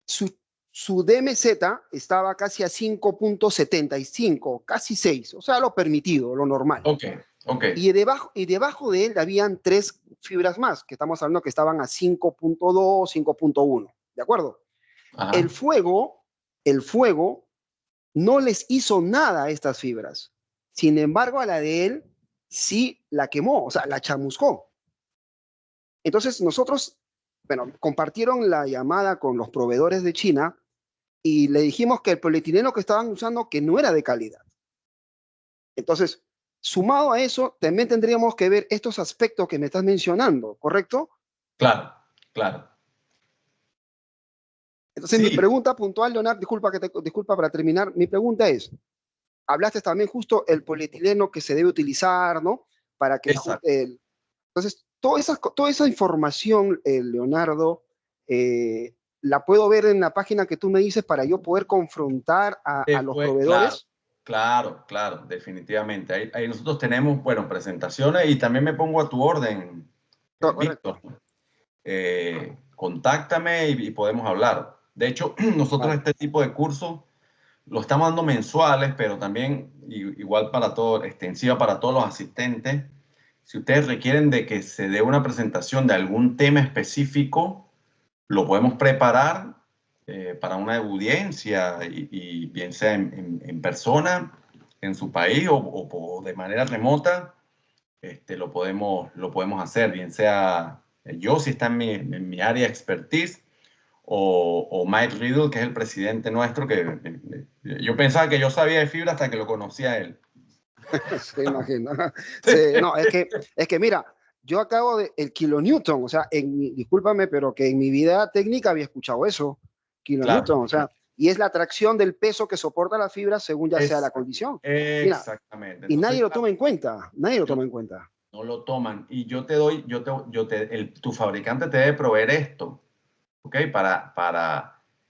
Su, su DMZ estaba casi a 5,75, casi 6, o sea, lo permitido, lo normal. ok, ok. Y debajo de él habían tres fibras más, que estamos hablando que estaban a 5,2, 5,1, ¿de acuerdo? El Ajá. fuego, el fuego no les hizo nada a estas fibras. Sin embargo, a la de él sí la quemó, o sea, la chamuscó. Entonces nosotros, bueno, compartieron la llamada con los proveedores de China y le dijimos que el polietileno que estaban usando que no era de calidad. Entonces, sumado a eso, también tendríamos que ver estos aspectos que me estás mencionando, ¿correcto? Claro, claro. Entonces, mi Sí, pregunta puntual, Leonardo, disculpa para terminar, mi pregunta es, hablaste también justo el polietileno que se debe utilizar, ¿no? Para que exacto. entonces, toda esa información, Leonardo, la puedo ver en la página que tú me dices para yo poder confrontar a los Después, claro, proveedores. claro, claro, definitivamente. Ahí nosotros tenemos, bueno, presentaciones y también me pongo a tu orden, Víctor. Correcto. Contáctame y podemos hablar. De hecho, nosotros Vale. este tipo de cursos lo estamos dando mensuales, pero también igual para todo, extensiva para todos los asistentes. Si ustedes requieren de que se dé una presentación de algún tema específico, lo podemos preparar para una audiencia y bien sea en persona, en su país o de manera remota, lo podemos hacer, bien sea yo si está en mi área de expertise o Mike Riddle, que es el presidente nuestro, que yo pensaba que yo sabía de fibra hasta que lo conocía a él. Se imagina. Sí, no, es que mira, yo acabo el kilonewton, o sea, discúlpame, pero que en mi vida técnica había escuchado eso, Claro, kilonewton, o sea, y es la atracción del peso que soporta la fibra según ya sea la es condición. Mira, exactamente. y nadie Entonces, lo toma en cuenta, nadie lo yo, toma en cuenta. no lo toman. Y yo te doy, tu fabricante te debe proveer esto, ¿ok?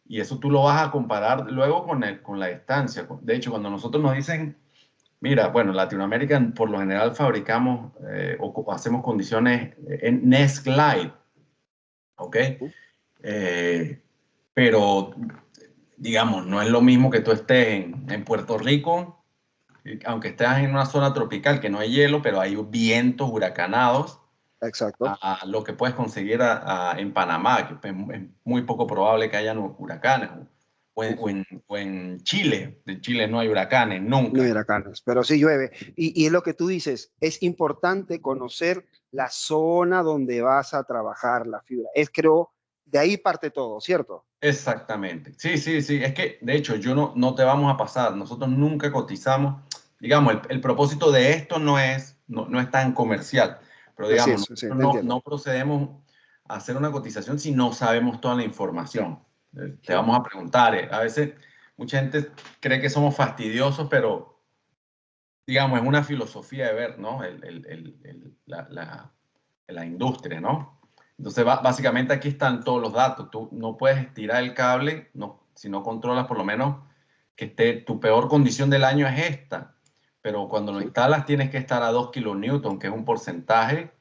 Y eso tú lo vas a comparar luego con la distancia. De hecho, cuando nosotros nos dicen, mira, bueno, en Latinoamérica por lo general fabricamos o hacemos condiciones en Nest Glide, ¿ok? Eh, pero, digamos, no es lo mismo que tú estés en Puerto Rico, aunque estés en una zona tropical que no hay hielo, pero hay vientos huracanados, Exacto. a lo que puedes conseguir en Panamá, que es muy poco probable que hayan huracanes, Ujú. o en Chile. En Chile no hay huracanes, No hay nunca. huracanes, pero sí llueve. Y es lo que tú dices, es importante conocer la zona donde vas a trabajar la fibra. Creo, de ahí parte todo, ¿cierto? Exactamente. Sí, sí, sí. Es que, de hecho, no te vamos a pasar. Nosotros nunca cotizamos. Digamos, el propósito de esto no es tan comercial, pero Así digamos, es, sí, nosotros te entiendo. no procedemos a hacer una cotización si no sabemos toda la información. Te Ujú. vamos a preguntar. A veces mucha gente cree que somos fastidiosos, pero digamos, es una filosofía de ver, ¿no? La industria, ¿no? Entonces, básicamente aquí están todos los datos. Tú no puedes estirar el cable si no controlas por lo menos que tu peor condición del año es esta. Pero cuando lo Sí. instalas tienes que estar a 2 kilonewton, que es un porcentaje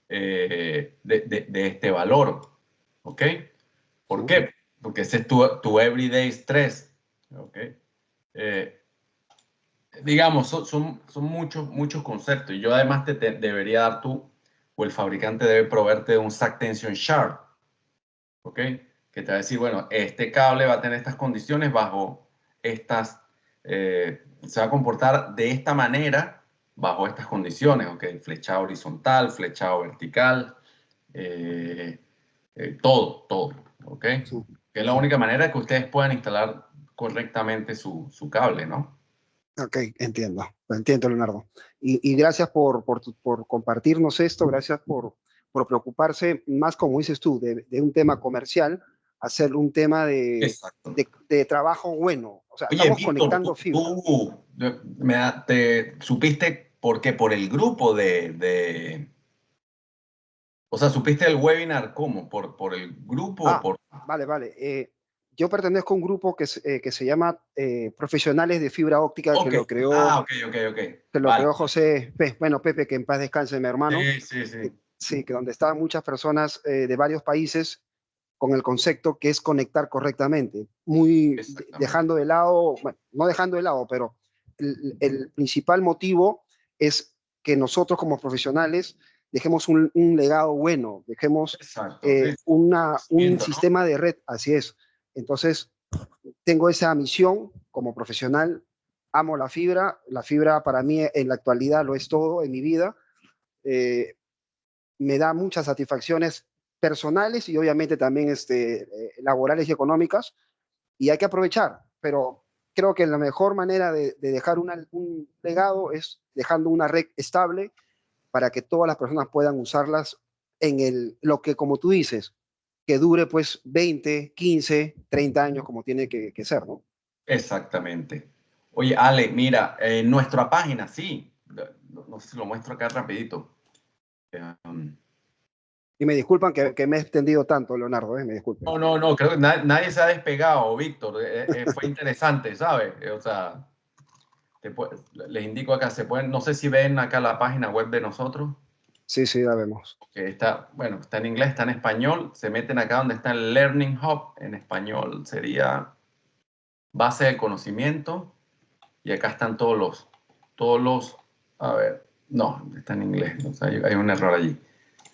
de este valor. ¿Ok? ¿Por qué? Porque ese es tu everyday stress. ¿Ok? Digamos, son muchos conceptos. Y yo además te debería dar tú, o el fabricante debe proveerte de un Stack Tension Chart. ¿Ok? Que te va a decir, bueno, este cable va a tener estas condiciones bajo estas, se va a comportar de esta manera bajo estas condiciones, ¿ok? Flechado horizontal, flechado vertical, todo, ¿ok? Sí, Que es la sí. única manera que ustedes puedan instalar correctamente su cable, ¿no? Ok, entiendo, lo entiendo, Leonardo. Y gracias por compartirnos esto, gracias por preocuparse más, como dices tú, de un tema comercial, hacer un tema Exacto. de trabajo bueno. O sea, Oye, estamos Víctor, conectando fibra. te supiste por qué, por el grupo o sea, supiste el webinar, ¿cómo? ¿Por el grupo o Ah, por? vale, vale. Yo pertenezco a un grupo que se llama Profesionales de Fibra Óptica, Ok, ok, ok. que lo Vale. creó José, bueno, Pepe, que en paz descanse, mi hermano. Sí, sí, sí. Sí, que donde estaban muchas personas de varios países con el concepto que es conectar correctamente, Exactamente. dejando de lado, bueno, no dejando de lado, pero el principal motivo es que nosotros como profesionales dejemos un legado bueno, dejemos Exacto, sí. un Conocimiento, ¿no? sistema de red, así es. Entonces, tengo esa misión como profesional, amo la fibra para mí en la actualidad lo es todo en mi vida. Eh, Me da muchas satisfacciones personales y obviamente también laborales y económicas, y hay que aprovechar, pero creo que la mejor manera de dejar un legado es dejando una red estable para que todas las personas puedan usarlas lo que, como tú dices, que dure pues 20, 15, 30 años como tiene que ser, ¿no? Exactamente. Oye, Ale, mira, en nuestra página, sí. No sé si lo muestro acá rapidito. Um, Y me disculpan que me he extendido tanto, Leonardo, me disculpen. no, creo que nadie se ha despegado, Víctor. Fue interesante, ¿sabes? O sea, les indico acá, no sé si ven acá la página web de nosotros, Sí, sí, ya vemos. que está, bueno, está en inglés, está en español. Se meten acá donde está el Learning Hub, en español sería base de conocimiento. Y acá están a ver, no, está en inglés, o sea, hay un error allí.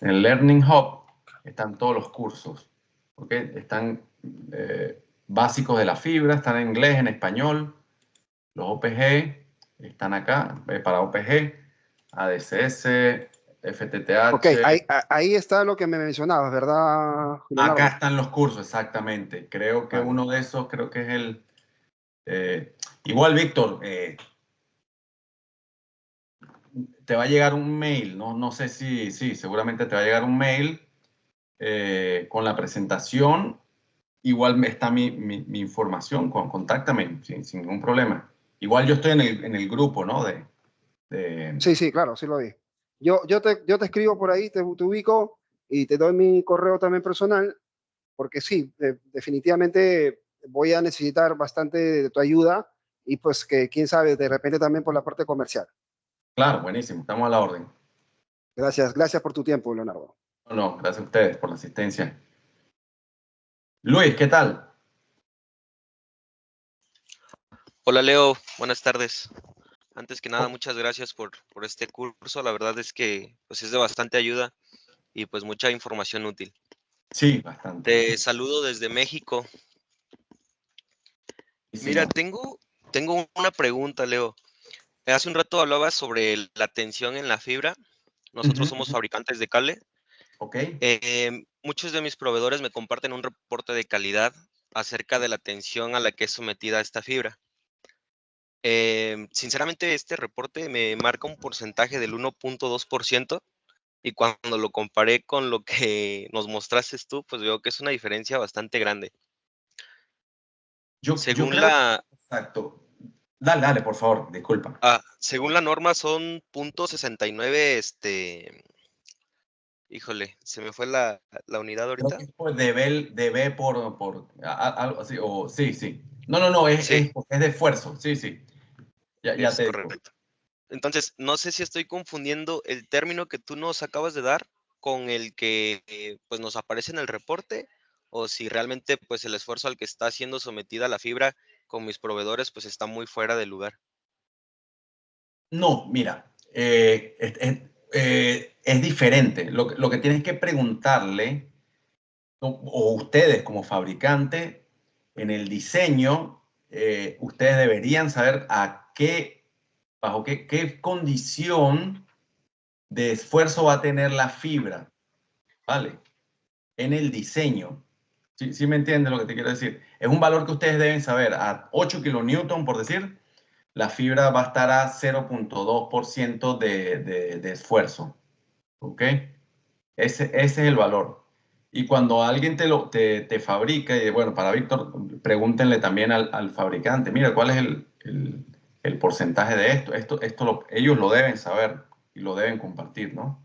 En el Learning Hub están todos los cursos, ¿ok? Están básicos de la fibra, están en inglés, en español, los OPG están acá, para OPG, ADCS, Ok, FTTH, ahí está lo que me mencionabas, ¿verdad, acá Leonardo? están los cursos, exactamente. Creo que Vale. uno de esos, creo que es igual, Víctor, te va a llegar un mail, no sé si, sí, seguramente te va a llegar un mail con la presentación. Igual está mi información, contáctame sin ningún problema. Igual yo estoy en el grupo, ¿no? De- Sí, sí, claro, sí lo vi. Yo te escribo por ahí, te ubico y te doy mi correo también personal, porque sí, definitivamente voy a necesitar bastante de tu ayuda y pues que quién sabe, de repente también por la parte comercial. Claro, buenísimo, estamos a la orden. Gracias, gracias por tu tiempo, Leonardo. No, gracias a ustedes por la asistencia. Luis, ¿qué tal? Hola Leo, buenas tardes. Antes que nada, muchas gracias por este curso. La verdad es que pues, es de bastante ayuda y pues mucha información útil. Sí, bastante. Te saludo desde México. Mira, Buenísimo. tengo una pregunta, Leo. Hace un rato hablabas sobre la tensión en la fibra. Ujú, Nosotros somos ujú. fabricantes de cable. Ok, Muchos de mis proveedores me comparten un reporte de calidad acerca de la tensión a la que es sometida esta fibra. Sinceramente, este reporte me marca un porcentaje del 1.2%. Y cuando lo comparé con lo que nos mostraste tú, pues veo que es una diferencia bastante grande. yo Según creo, la, exacto. Dale, por favor, disculpa. según la norma son .69, híjole, se me fue la unidad Creo ahorita. que es por de B algo así, o sí, sí. No, Sí, porque es de esfuerzo, sí, sí. Ya es te digo. correcto. Entonces, no sé si estoy confundiendo el término que tú nos acabas de dar con el que pues nos aparece en el reporte o si realmente pues el esfuerzo al que está siendo sometida la fibra con mis proveedores pues está muy fuera de lugar. No, mira, es diferente. Lo que tienes que preguntarle, o ustedes como fabricante, en el diseño, ustedes deberían saber bajo qué condición de esfuerzo va a tener la fibra, ¿vale? En el diseño. ¿Sí me entiendes lo que te quiero decir? Es un valor que ustedes deben saber. A 8 kilonewton, por decir, la fibra va a estar a 0,2% de esfuerzo. ¿Ok? Ese es el valor. Y cuando alguien te fabrica, y bueno, para Víctor, pregúntenle también al fabricante, mira, ¿cuál es el porcentaje de esto? Ellos lo deben saber y lo deben compartir, ¿no?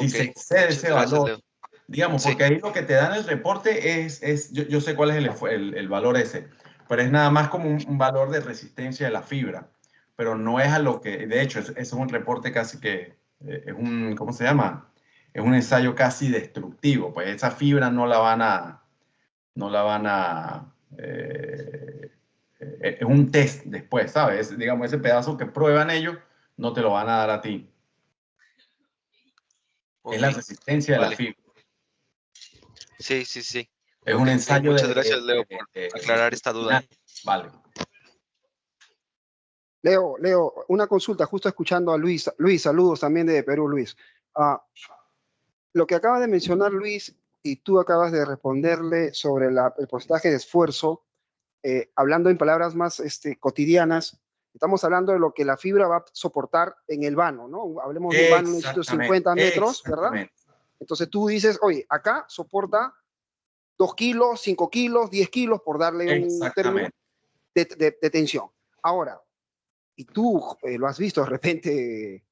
Si Ok, se excede muchas ese gracias, valor, Leo. digamos, Sí, porque ahí lo que te dan el reporte yo sé cuál es el valor ese, pero es nada más como un valor de resistencia de la fibra, pero no es a lo que, de hecho, eso es un reporte casi que, ¿cómo se llama? Es un ensayo casi destructivo, pues esa fibra no la van a, es un test después, ¿sabes? Digamos, ese pedazo que prueban ellos, no te lo van a dar a ti. Es ok, la resistencia de la vale. fibra. Sí, sí, sí. Es Ok, un ensayo muchas gracias, Leo, por aclarar esta duda. Vale. Leo, una consulta, justo escuchando a Luis. Luis, saludos también de Perú, Luis. Ah, lo que acaba de mencionar Luis y tú acabas de responderle sobre el porcentaje de esfuerzo, hablando en palabras más cotidianas, estamos hablando de lo que la fibra va a soportar en el vano, ¿no? Hablemos de un vano de Exactamente, 150 metros, ¿verdad? exactamente, Entonces tú dices, oye, acá soporta 2 kilos, 5 kilos, 10 kilos, por darle un término exactamente. de tensión. Ahora, y tú lo has visto de repente,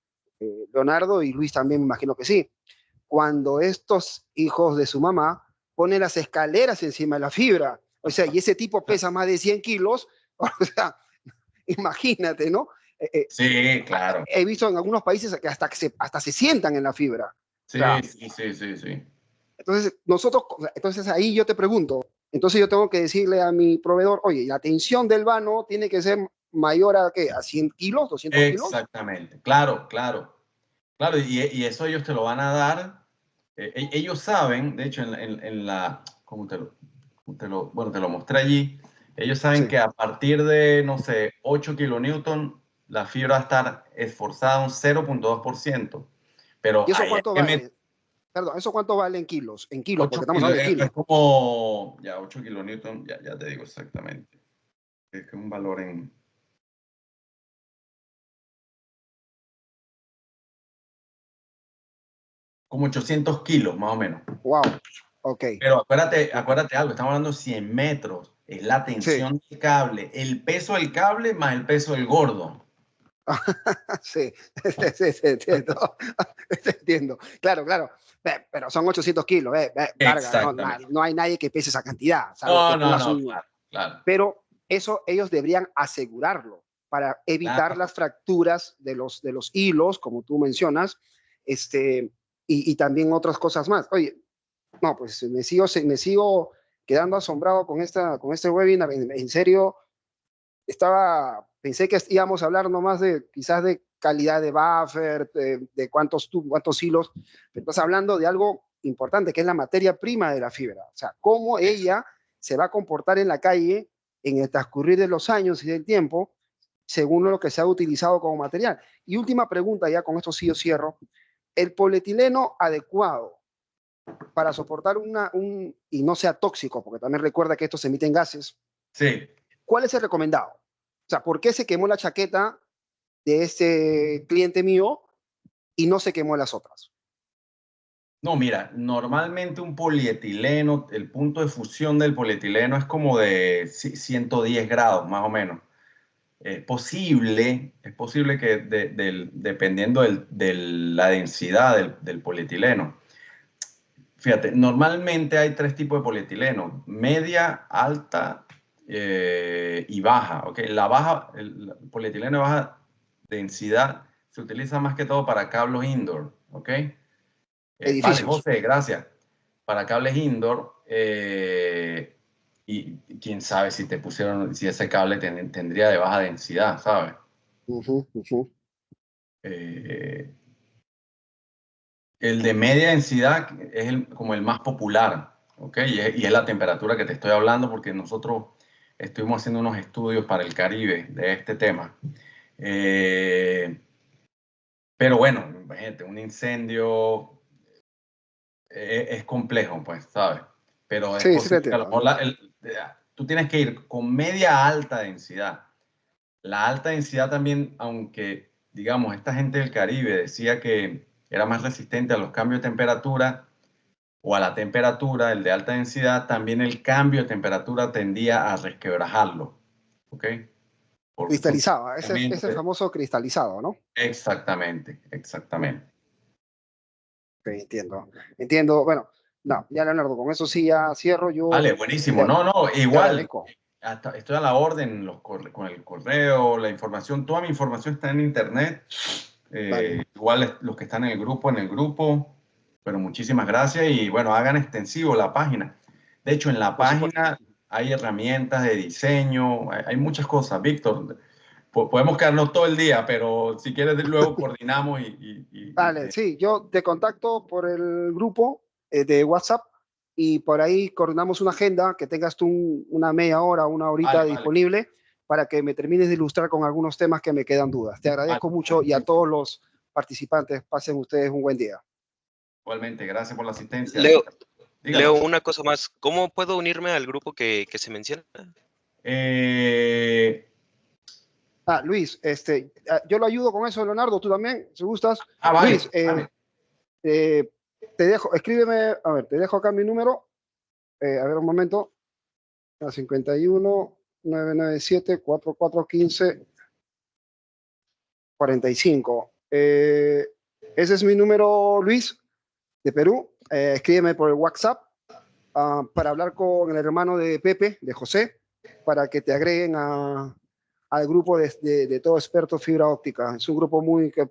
Leonardo y Luis también, me imagino que sí, cuando estos hijos de su mamá ponen las escaleras encima de la fibra, o sea, y ese tipo pesa más de 100 kilos, o sea, imagínate, ¿no? Sí, claro. He visto en algunos países que hasta se sientan en la fibra. O sea, Sí, sí, sí, sí, sí. entonces ahí yo te pregunto, entonces yo tengo que decirle a mi proveedor, oye, la tensión del vano tiene que ser mayor a, ¿qué? ¿A 100 kilos, 200 kilos? Exactamente. Claro, claro. Claro, y eso ellos te lo van a dar. Ellos saben, de hecho, ¿cómo bueno, te lo mostré allí. Ellos saben Sí. que a partir de, no sé, 8 kilonewton, la fibra va a estar esforzada un 0,2%. Pero ¿Y eso ahí hay cuánto que meter vale? Perdón, ¿eso cuánto vale en kilos? En kilos, porque 8 estamos kilos, hablando de es kilos. como, ya 8 kilonewton, ya te digo exactamente. Es que un valor en, como 800 kilos, más o menos. Wow, ok. Pero acuérdate algo, estamos hablando de 100 metros, es la Sí, tensión del cable, el peso del cable más el peso del gordo. sí, sí, sí, entiendo. Entiendo. Claro, claro. Pero son 800 kilos, Vargas, no, Exactamente. no hay nadie que pese esa cantidad, salvo No, que no, pongas no, un... claro, claro, Pero eso ellos deberían asegurarlo para evitar claro. las fracturas de los hilos, como tú mencionas, y también otras cosas más. Oye, no, pues me sigo quedando asombrado con este webinar. En serio, pensé que íbamos a hablar nomás de quizás de calidad de buffer, de cuántos hilos, pero estás hablando de algo importante, que es la materia prima de la fibra. O sea, cómo ella se va a comportar en la calle en el transcurrir de los años y del tiempo, según lo que se ha utilizado como material. Y última pregunta, ya con esto sí yo cierro. El polietileno adecuado para soportar y no sea tóxico, porque también recuerda que estos emiten gases, Sí. ¿cuál es el recomendado? O sea, ¿por qué se quemó la chaqueta de este cliente mío y no se quemó las otras? No, mira, normalmente un polietileno, el punto de fusión del polietileno es como de 110 grados, más o menos. Es posible que dependiendo de la densidad del polietileno. Fíjate, normalmente hay tres tipos de polietileno: media, alta y baja. ¿Ok? El polietileno de baja densidad se utiliza más que todo para cablos indoor. ¿Ok? Vale, Edificios. José, gracias. para cables indoor, y quién sabe si te pusieron, si ese cable tendría de baja densidad, ¿sabes? El de media densidad es como el más popular, ¿ok? Y es la temperatura que te estoy hablando, porque nosotros estuvimos haciendo unos estudios para el Caribe de este tema. Pero bueno, imagínate, un incendio es complejo, pues, ¿sabes? Pero es Sí, sí te posible que a lo entiendo. mejor tú tienes que ir con media alta densidad. La alta densidad también, aunque, digamos, esta gente del Caribe decía que era más resistente a los cambios de temperatura o a la temperatura, el de alta densidad, también el cambio de temperatura tendía a resquebrajarlo, ¿ok? Cristalizaba, ese Simplemente, famoso cristalizado, ¿no? exactamente, exactamente. Ok, entiendo. Entiendo. Bueno, no, ya Leonardo, con eso sí ya cierro. Yo Vale, buenísimo. te, No, no, te igual, agradezco. estoy a la orden con el correo, la información, toda mi información está en internet. Vale, Igual los que están en el grupo, pero muchísimas gracias y bueno, hagan extensivo la página. De hecho, en la por supuesto. página hay herramientas de diseño, hay muchas cosas. Víctor, podemos quedarnos todo el día, pero si quieres luego coordinamos Vale, sí, yo te contacto por el grupo de WhatsApp y por ahí coordinamos una agenda que tengas tú una media hora, una horita vale, vale, disponible para que me termines de ilustrar con algunos temas que me quedan dudas. Te vale, agradezco mucho y a perfecto. todos los participantes, pasen ustedes un buen día. Igualmente, gracias por la asistencia. Leo, Dígame. Leo, una cosa más. ¿Cómo puedo unirme al grupo que se menciona? Eh, Luis, yo lo ayudo con eso, Leonardo, tú también, si gustas. vale, Luis, vale. te dejo, escríbeme, a ver, te dejo acá mi número, a ver un momento, 51 997 4415 45. Ese es mi número, Luis, de Perú. Escríbeme por el WhatsApp para hablar con el hermano de Pepe, de José, para que te agreguen al grupo de todo experto fibra óptica. Es un grupo muy que